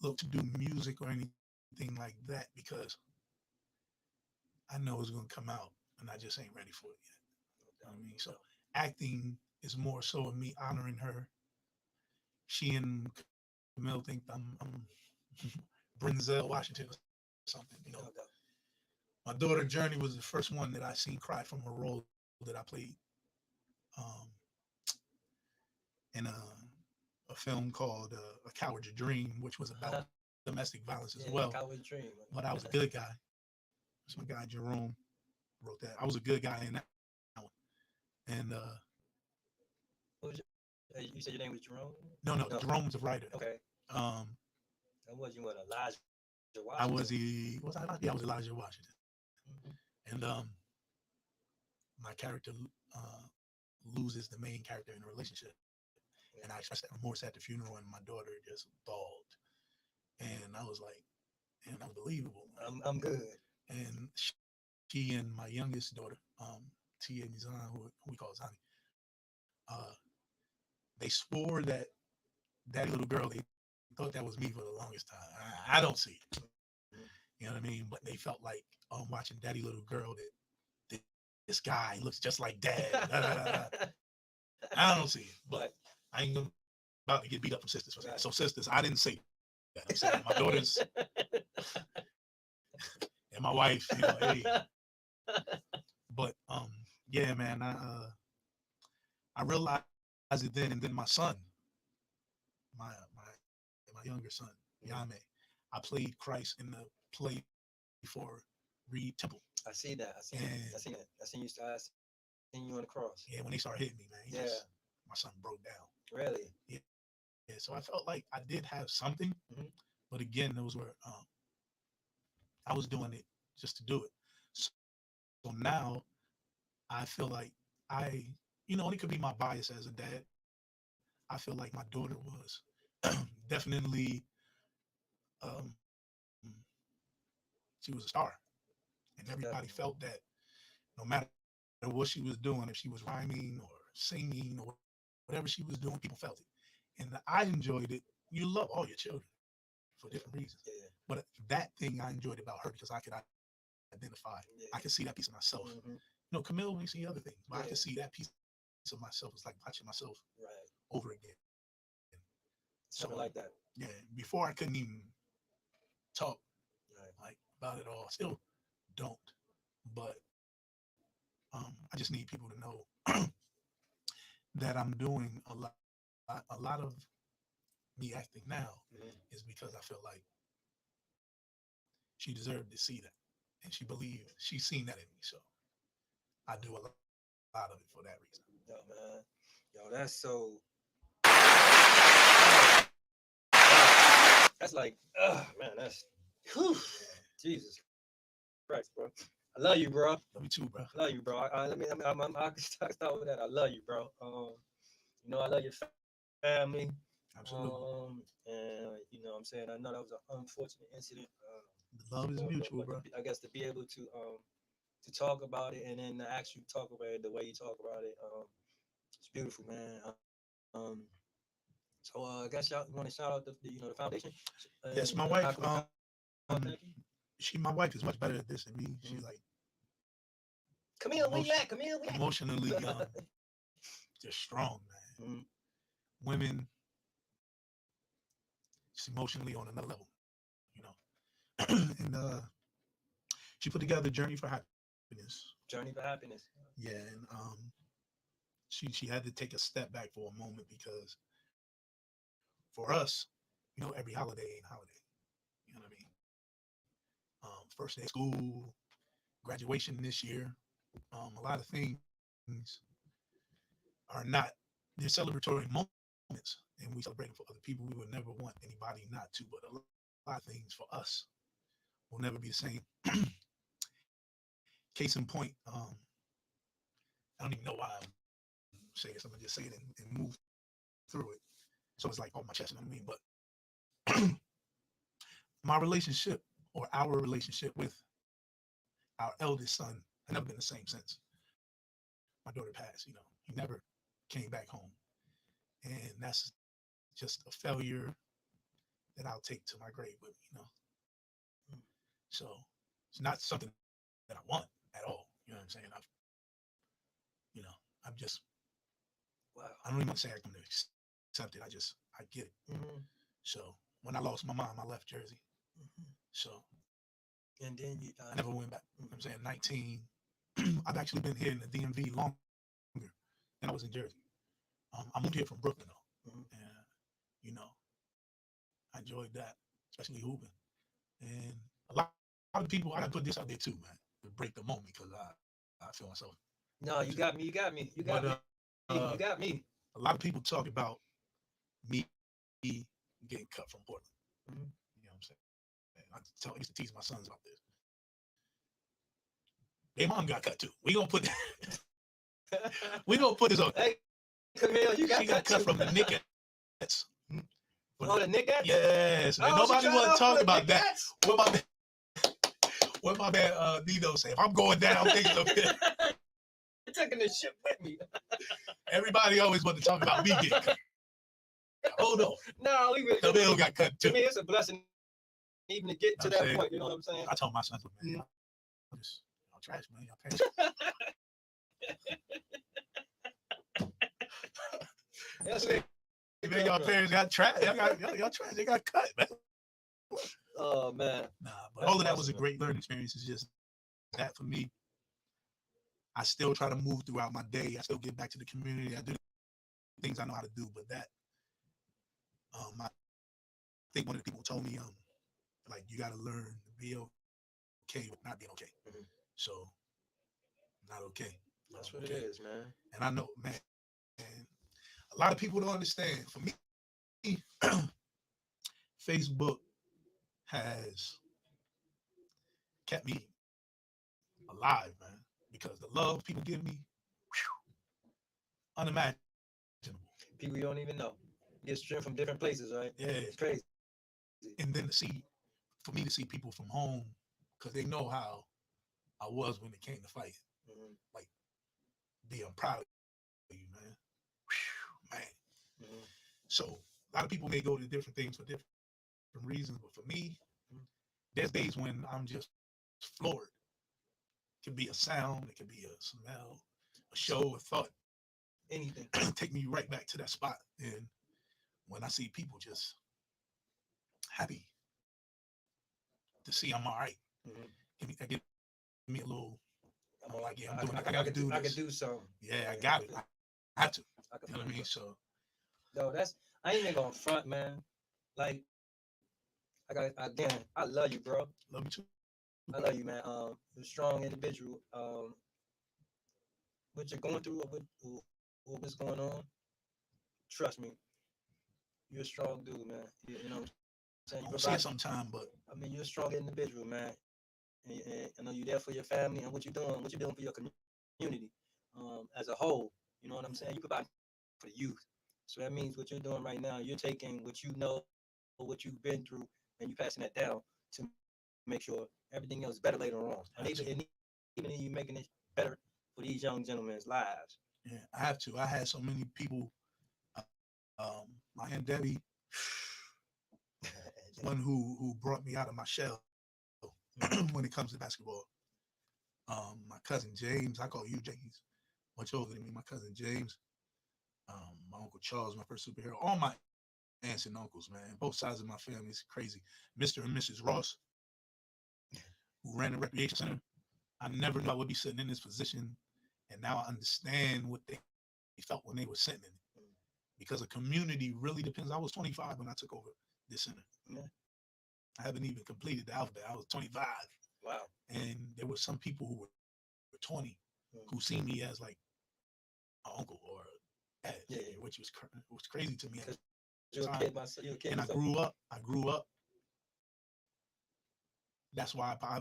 B: look to do music or anything like that because I know it's going to come out and I just ain't ready for it yet. You know what I mean? So acting is more so of me honoring her. She and Camille think I'm Brenzel Washington or something, My daughter Journey was the first one that I seen cry from a role that I played in a film called A Coward's Dream, which was about domestic violence as well.
A: Coward's Dream.
B: But I was a good guy. That's my guy Jerome wrote that. I was a good guy in that one. And
A: you said your name was Jerome?
B: No, Jerome was a writer.
A: Okay. That was you, Elijah Washington?
B: I was Elijah Washington. And my character loses the main character in a relationship. And I expressed that remorse at the funeral, and my daughter just bawled. And I was like, man, unbelievable.
A: I'm good.
B: And she and my youngest daughter, Tia Nizan, who we call Zani, they swore that that little girl, they thought that was me for the longest time. I don't see it.
A: Mhm.
B: You know what I mean? But they felt like, oh, I'm watching Daddy Little Girl. That this guy looks just like Dad. Da, da, da, da. I don't see it. But I ain't about to get beat up from sisters for that.
A: Right.
B: So sisters, I didn't say that. I'm saying my daughters and my wife. You know, hey. But yeah, man. I realized it then, and then my son, my younger son, Yame, I played Christ in the play for Reed Temple.
A: I see that. I seen it.
B: And
A: I seen it. I seen you. I seen you on the cross.
B: yeah, when they started hitting me, man,
A: Yeah.
B: my son broke down.
A: Really.
B: Yeah, so I felt like I did have something,
A: Mhm.
B: but again, those were I was doing it just to do it. So now I feel like and it could be my bias as a dad. I feel like my daughter was definitely, um, she was a star, and everybody
A: Definitely.
B: felt that no matter what she was doing, if she was rhyming or singing or whatever she was doing, people felt it, and I enjoyed it. You love all your children for different reasons,
A: Yeah.
B: but that thing I enjoyed about her because I could identify.
A: Yeah.
B: I could see that piece of myself.
A: Mhm.
B: Camille, we see other things, but I
A: Yeah.
B: could see that piece of myself. It's like watching myself
A: Right.
B: over again.
A: Something
B: So
A: like that.
B: yeah, before I couldn't even talk
A: Right.
B: like about it all. Still don't, but I just need people to know that I'm doing a lot of me acting now
A: Mhm.
B: is because I feel like she deserved to see that, and she believed she's seen that in me. So I do a lot of it for that reason.
A: Yo, man. Yo, that's so. That's like, man, that's. Whew, Jesus Christ, bro. I love you, bro.
B: Love you too, bro.
A: I love you, bro. I can start with that. I love you, bro. I love your family.
B: Absolutely.
A: And I'm saying, I know that was an unfortunate incident.
B: The love is mutual, bro.
A: I guess to be able to talk about it and then to actually talk about it the way you talk about it, it's beautiful, man. So I guess y'all want to shout out the foundation.
B: Yes, my
A: How
B: wife.
A: can we contact you?
B: My wife is much better at this than me. She's like
A: Camille, where you at? Camille, where you at?
B: emotionally just strong, man.
A: Mhm.
B: Women, just emotionally on another level, you know. And she put together Journey for Happiness.
A: Journey for Happiness.
B: Yeah, and she had to take a step back for a moment because for us, every holiday ain't holiday. You know what I mean? First day of school, graduation this year, a lot of things are not, they're celebratory moments, and we celebrate for other people. We would never want anybody not to, but a lot of things for us will never be the same. Case in point, I don't even know why I'm saying this. I'm gonna just say it and move through it. So it's like on my chest, you know what I mean? But my relationship or our relationship with our eldest son had never been the same since my daughter passed. He never came back home. And that's just a failure that I'll take to my grave with me. So it's not something that I want at all. You know what I'm saying? I'm just,
A: Wow.
B: I don't even want to say I can accept it. I get it.
A: Mm-hmm.
B: So when I lost my mom, I left Jersey.
A: Mm-hmm.
B: So
A: And then
B: I never went back. You know what I'm saying 19. I've actually been here in the DMV longer than I was in Jersey. I moved here from Brooklyn though,
A: Mhm.
B: and I enjoyed that, especially hooping. And a lot of people, I gotta put this out there too, man, to break the moment because I feel myself.
A: No, you got me. You got me. You got me. You got me.
B: A lot of people talk about me getting cut from Portland.
A: Mm-hmm.
B: You know what I'm saying? I used to tease my sons about this. Their mom got cut too. We gonna put this on.
A: Hey, Camille,
B: she got cut from the Knickettes.
A: Oh, the Knickettes?
B: Yes.
A: Oh,
B: nobody want to talk about that.
A: What
B: my man Nino say? If I'm going down, things up here.
A: You're taking this shit with me.
B: Everybody always want to talk about me getting cut. Hold on.
A: No,
B: The bill got cut
A: to
B: too.
A: me, it's a blessing even to get to
B: I'm
A: that
B: saying,
A: point. You know what I'm saying?
B: I told my sons, man, y'all just y'all trash, man. Y'all trash.
A: That's
B: Say,
A: it.
B: man, y'all parents got trash. Y'all trash. They got cut, man.
A: Oh man.
B: Nah, but
A: That's
B: all of that was a
A: awesome,
B: great learning experience. It's just that for me, I still try to move throughout my day. I still get back to the community. I do things I know how to do, but that, I think one of the people told me, like you got to learn to be okay with not being okay.
A: Mhm.
B: So, not okay.
A: That's what
B: okay.
A: it is, man.
B: And I know, man, a lot of people don't understand. For me, Facebook has kept me alive, man, because the love people give me, unimaginable.
A: People you don't even know get strength from different places, right?
B: Yeah.
A: It's crazy.
B: And then for me to see people from home, because they know how I was when it came to fight.
A: Mhm.
B: Like, I'm proud of you, man. Whew, man.
A: Mhm.
B: So a lot of people may go to different things for different reasons, but for me,
A: Mhm.
B: there's days when I'm just floored. It can be a sound, it can be a smell, a show, a thought.
A: Anything.
B: Take me right back to that spot. And when I see people just happy to see I'm all right,
A: Mhm.
B: that gives me a little. I'm like, yeah, I'm doing.
A: I
B: I
A: could
B: do this.
A: I could do something.
B: Yeah, I got it. I have to.
A: I could
B: You know what I mean? So,
A: yo, I ain't even gonna front, man. Like, I love you, bro.
B: love you too.
A: I love you, man. You're a strong individual. What you're going through or what's going on, trust me, you're a strong dude, man. You know what I'm saying?
B: I
A: You
B: don't see it
A: provide,
B: sometime, but
A: I mean, you're a strong individual, man. And I know you're there for your family and what you're doing for your community as a whole. You know what I'm saying? You provide for the youth. So that means what you're doing right now, you're taking what you know, what you've been through, and you're passing that down to make sure everything else is better later on. And even you making it better for these young gentlemen's lives.
B: yeah, I have to. I had so many people. My Aunt Debbie, one who brought me out of my shell when it comes to basketball. My cousin James, I call you James, much older than me. My cousin James, my uncle Charles, my first superhero. All my aunts and uncles, man, both sides of my family is crazy. Mr. and Mrs. Ross, who ran the recreation center. I never knew I would be sitting in this position, and now I understand what they felt when they were sitting in it. Because a community really depends. I was 25 when I took over this center.
A: Yeah.
B: I haven't even completed the alphabet. I was 25.
A: Wow.
B: And there were some people who were 20 who see me as like an uncle or a dad, which was crazy to me.
A: You're a kid myself. You're a kid.
B: And I grew up. That's why I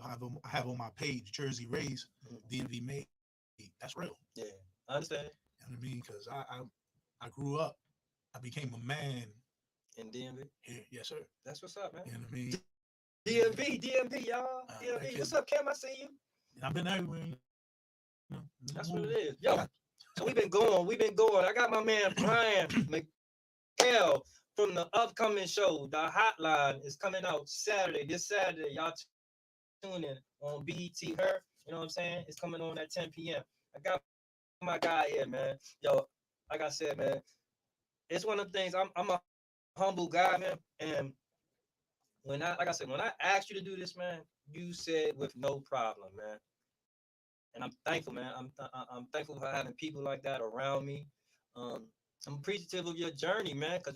B: have on my page Jersey Rays, DMV made. That's real.
A: Yeah, I understand.
B: You know what I mean? Because I grew up. I became a man
A: in DMV.
B: Here, yes, sir.
A: That's what's up, man.
B: You know what I mean?
A: DMV, y'all. DMV. What's up, Cam? I see you.
B: I've been everywhere.
A: That's what it is. Yo, so we've been going. I got my man Brian Mikhale from the upcoming show. The Hotline is coming out this Saturday. Y'all tune in on BET Her. You know what I'm saying? It's coming on at 10 p.m. I got my guy here, man. Yo, like I said, man, it's one of the things. I'm a humble guy, man, and when I asked you to do this, man, you said with no problem, man. And I'm thankful, man. I'm thankful for having people like that around me. I'm appreciative of your journey, man, because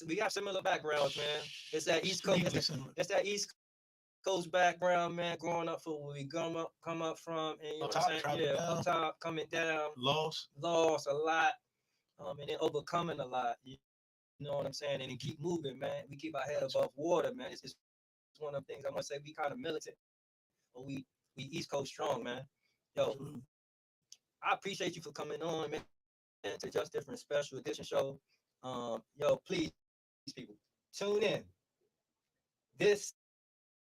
A: we got similar backgrounds, man. It's that East Coast, it's that East Coast background, man. Growing up for where we come up from, and you know what I'm saying, yeah, up top, coming down, lost a lot, and then overcoming a lot. You know what I'm saying, and then keep moving, man. We keep our head above water, man. It's one of the things I want to say. We kind of militant, but we East Coast strong, man. Yo, I appreciate you for coming on, man, to Just Different Special Edition show. Yo, please, people, tune in this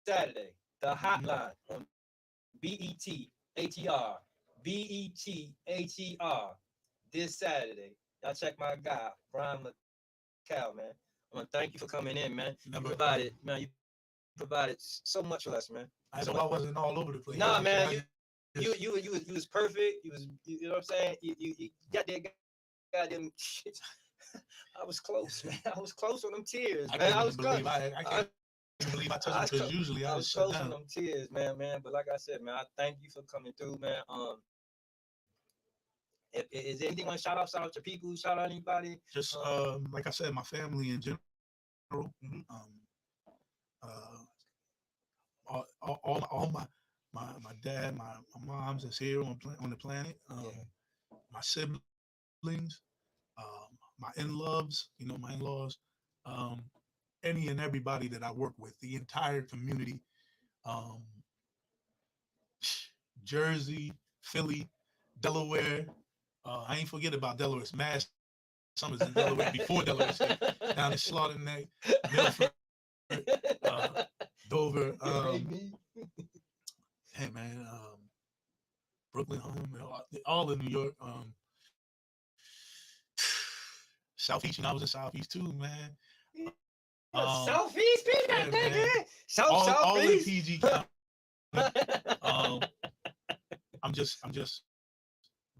A: Saturday. The Hotline on BET ATR. This Saturday. Y'all check my guy, Brian Mikhale, man. I want to thank you for coming in, man.
B: Never,
A: You provided so much for us, man.
B: I
A: So
B: know I
A: much.
B: wasn't all over the place.
A: Nah, man,
B: just,
A: you was perfect. You know what I'm saying? You got that goddamn shit. I was close, man. I was close on them tears, man. I was close.
B: I can't believe I touched them because usually I
A: I
B: just
A: was
B: shut
A: close on
B: down.
A: them tears, man. But like I said, man, I thank you for coming through, man. Is there anything you want to shout out to people? Shout out anybody?
B: Just like I said, my family in general.
A: Mhm.
B: Uh, all my dad, my mom's is here on the planet. My siblings, my in-laws, my in-laws, um, any and everybody that I work with, the entire community, um, Jersey, Philly, Delaware. I ain't forget about Delaware. It's mad summers in Delaware before Delaware State. Down in Slaughter Neck, Milford, Dover. Hey man, Brooklyn, all in New York. Southeast, I was in Southeast too, man.
A: Southeast,
B: yeah, man.
A: Southeast.
B: All in PG County. I'm just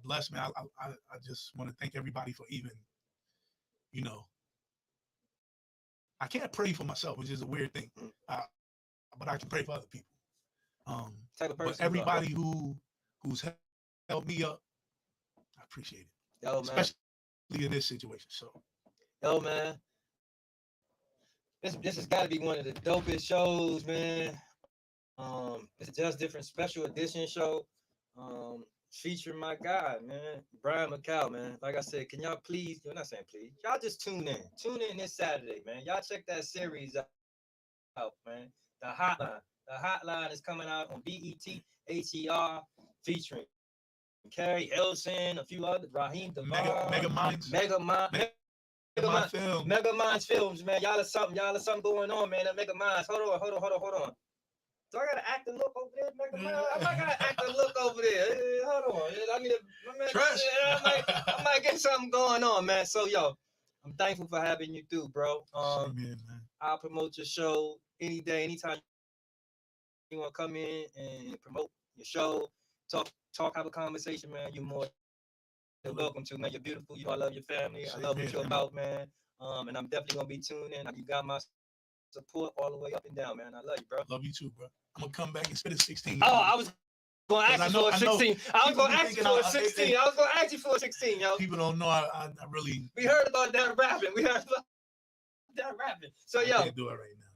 B: blessed, man. I just want to thank everybody for even, I can't pray for myself, which is a weird thing, but I can pray for other people. But everybody who's helped me up, I appreciate it.
A: Yo,
B: especially in this situation. So,
A: yo, man, this has got to be one of the dopest shows, man. It's a Just Different special edition show. Featuring my guy, man, Brian Mikhale, man. Like I said, can y'all please, you're not saying please, y'all just tune in this Saturday, man. Y'all check that series out, man. The Hotline is coming out on BET HER, featuring Carrie Elson, a few others, Raheem Devon,
B: Mega Minds
A: Films, man. Y'all are something going on, man. Mega Minds. Hold on. Do I gotta act and look over there, Mega Minds? I might gotta act and look over there. Hold on. I need I might get something going on, man. So yo, I'm thankful for having you through, bro.
B: man.
A: I'll promote your show any day, anytime you want to come in and promote your show, talk, have a conversation, man. You're more than welcome to, man. You're beautiful. I love your family. I love what you're about, man. And I'm definitely gonna be tuned in. You got my support all the way up and down, man. I love you, bro.
B: Love you too, bro. I'm gonna come back and spit a 16.
A: Oh, I was gonna ask you for a 16. I was gonna ask you for a 16. I was gonna ask you for a 16, yo.
B: People don't know I really.
A: We heard about that rapping. So yo,
B: I can't do it right now.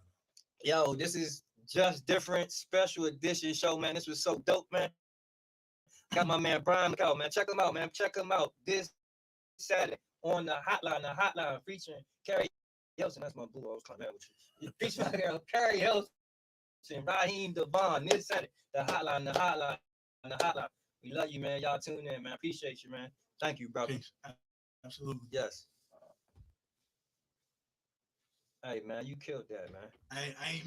A: Yo, this is Just Different special edition show, man. This was so dope, man. Got my man Brian Mikhale, man. Check him out, man. Check him out this Saturday on the hotline featuring Carrie Elson. That's my boo. I was coming out with you. Featuring my girl Carrie Elson, Raheem Devon. This Saturday, the hotline. We love you, man. Y'all tune in, man. Appreciate you, man. Thank you, brother.
B: Peace. Absolutely.
A: Yes. Hey, man, you killed that, man.
B: I ain't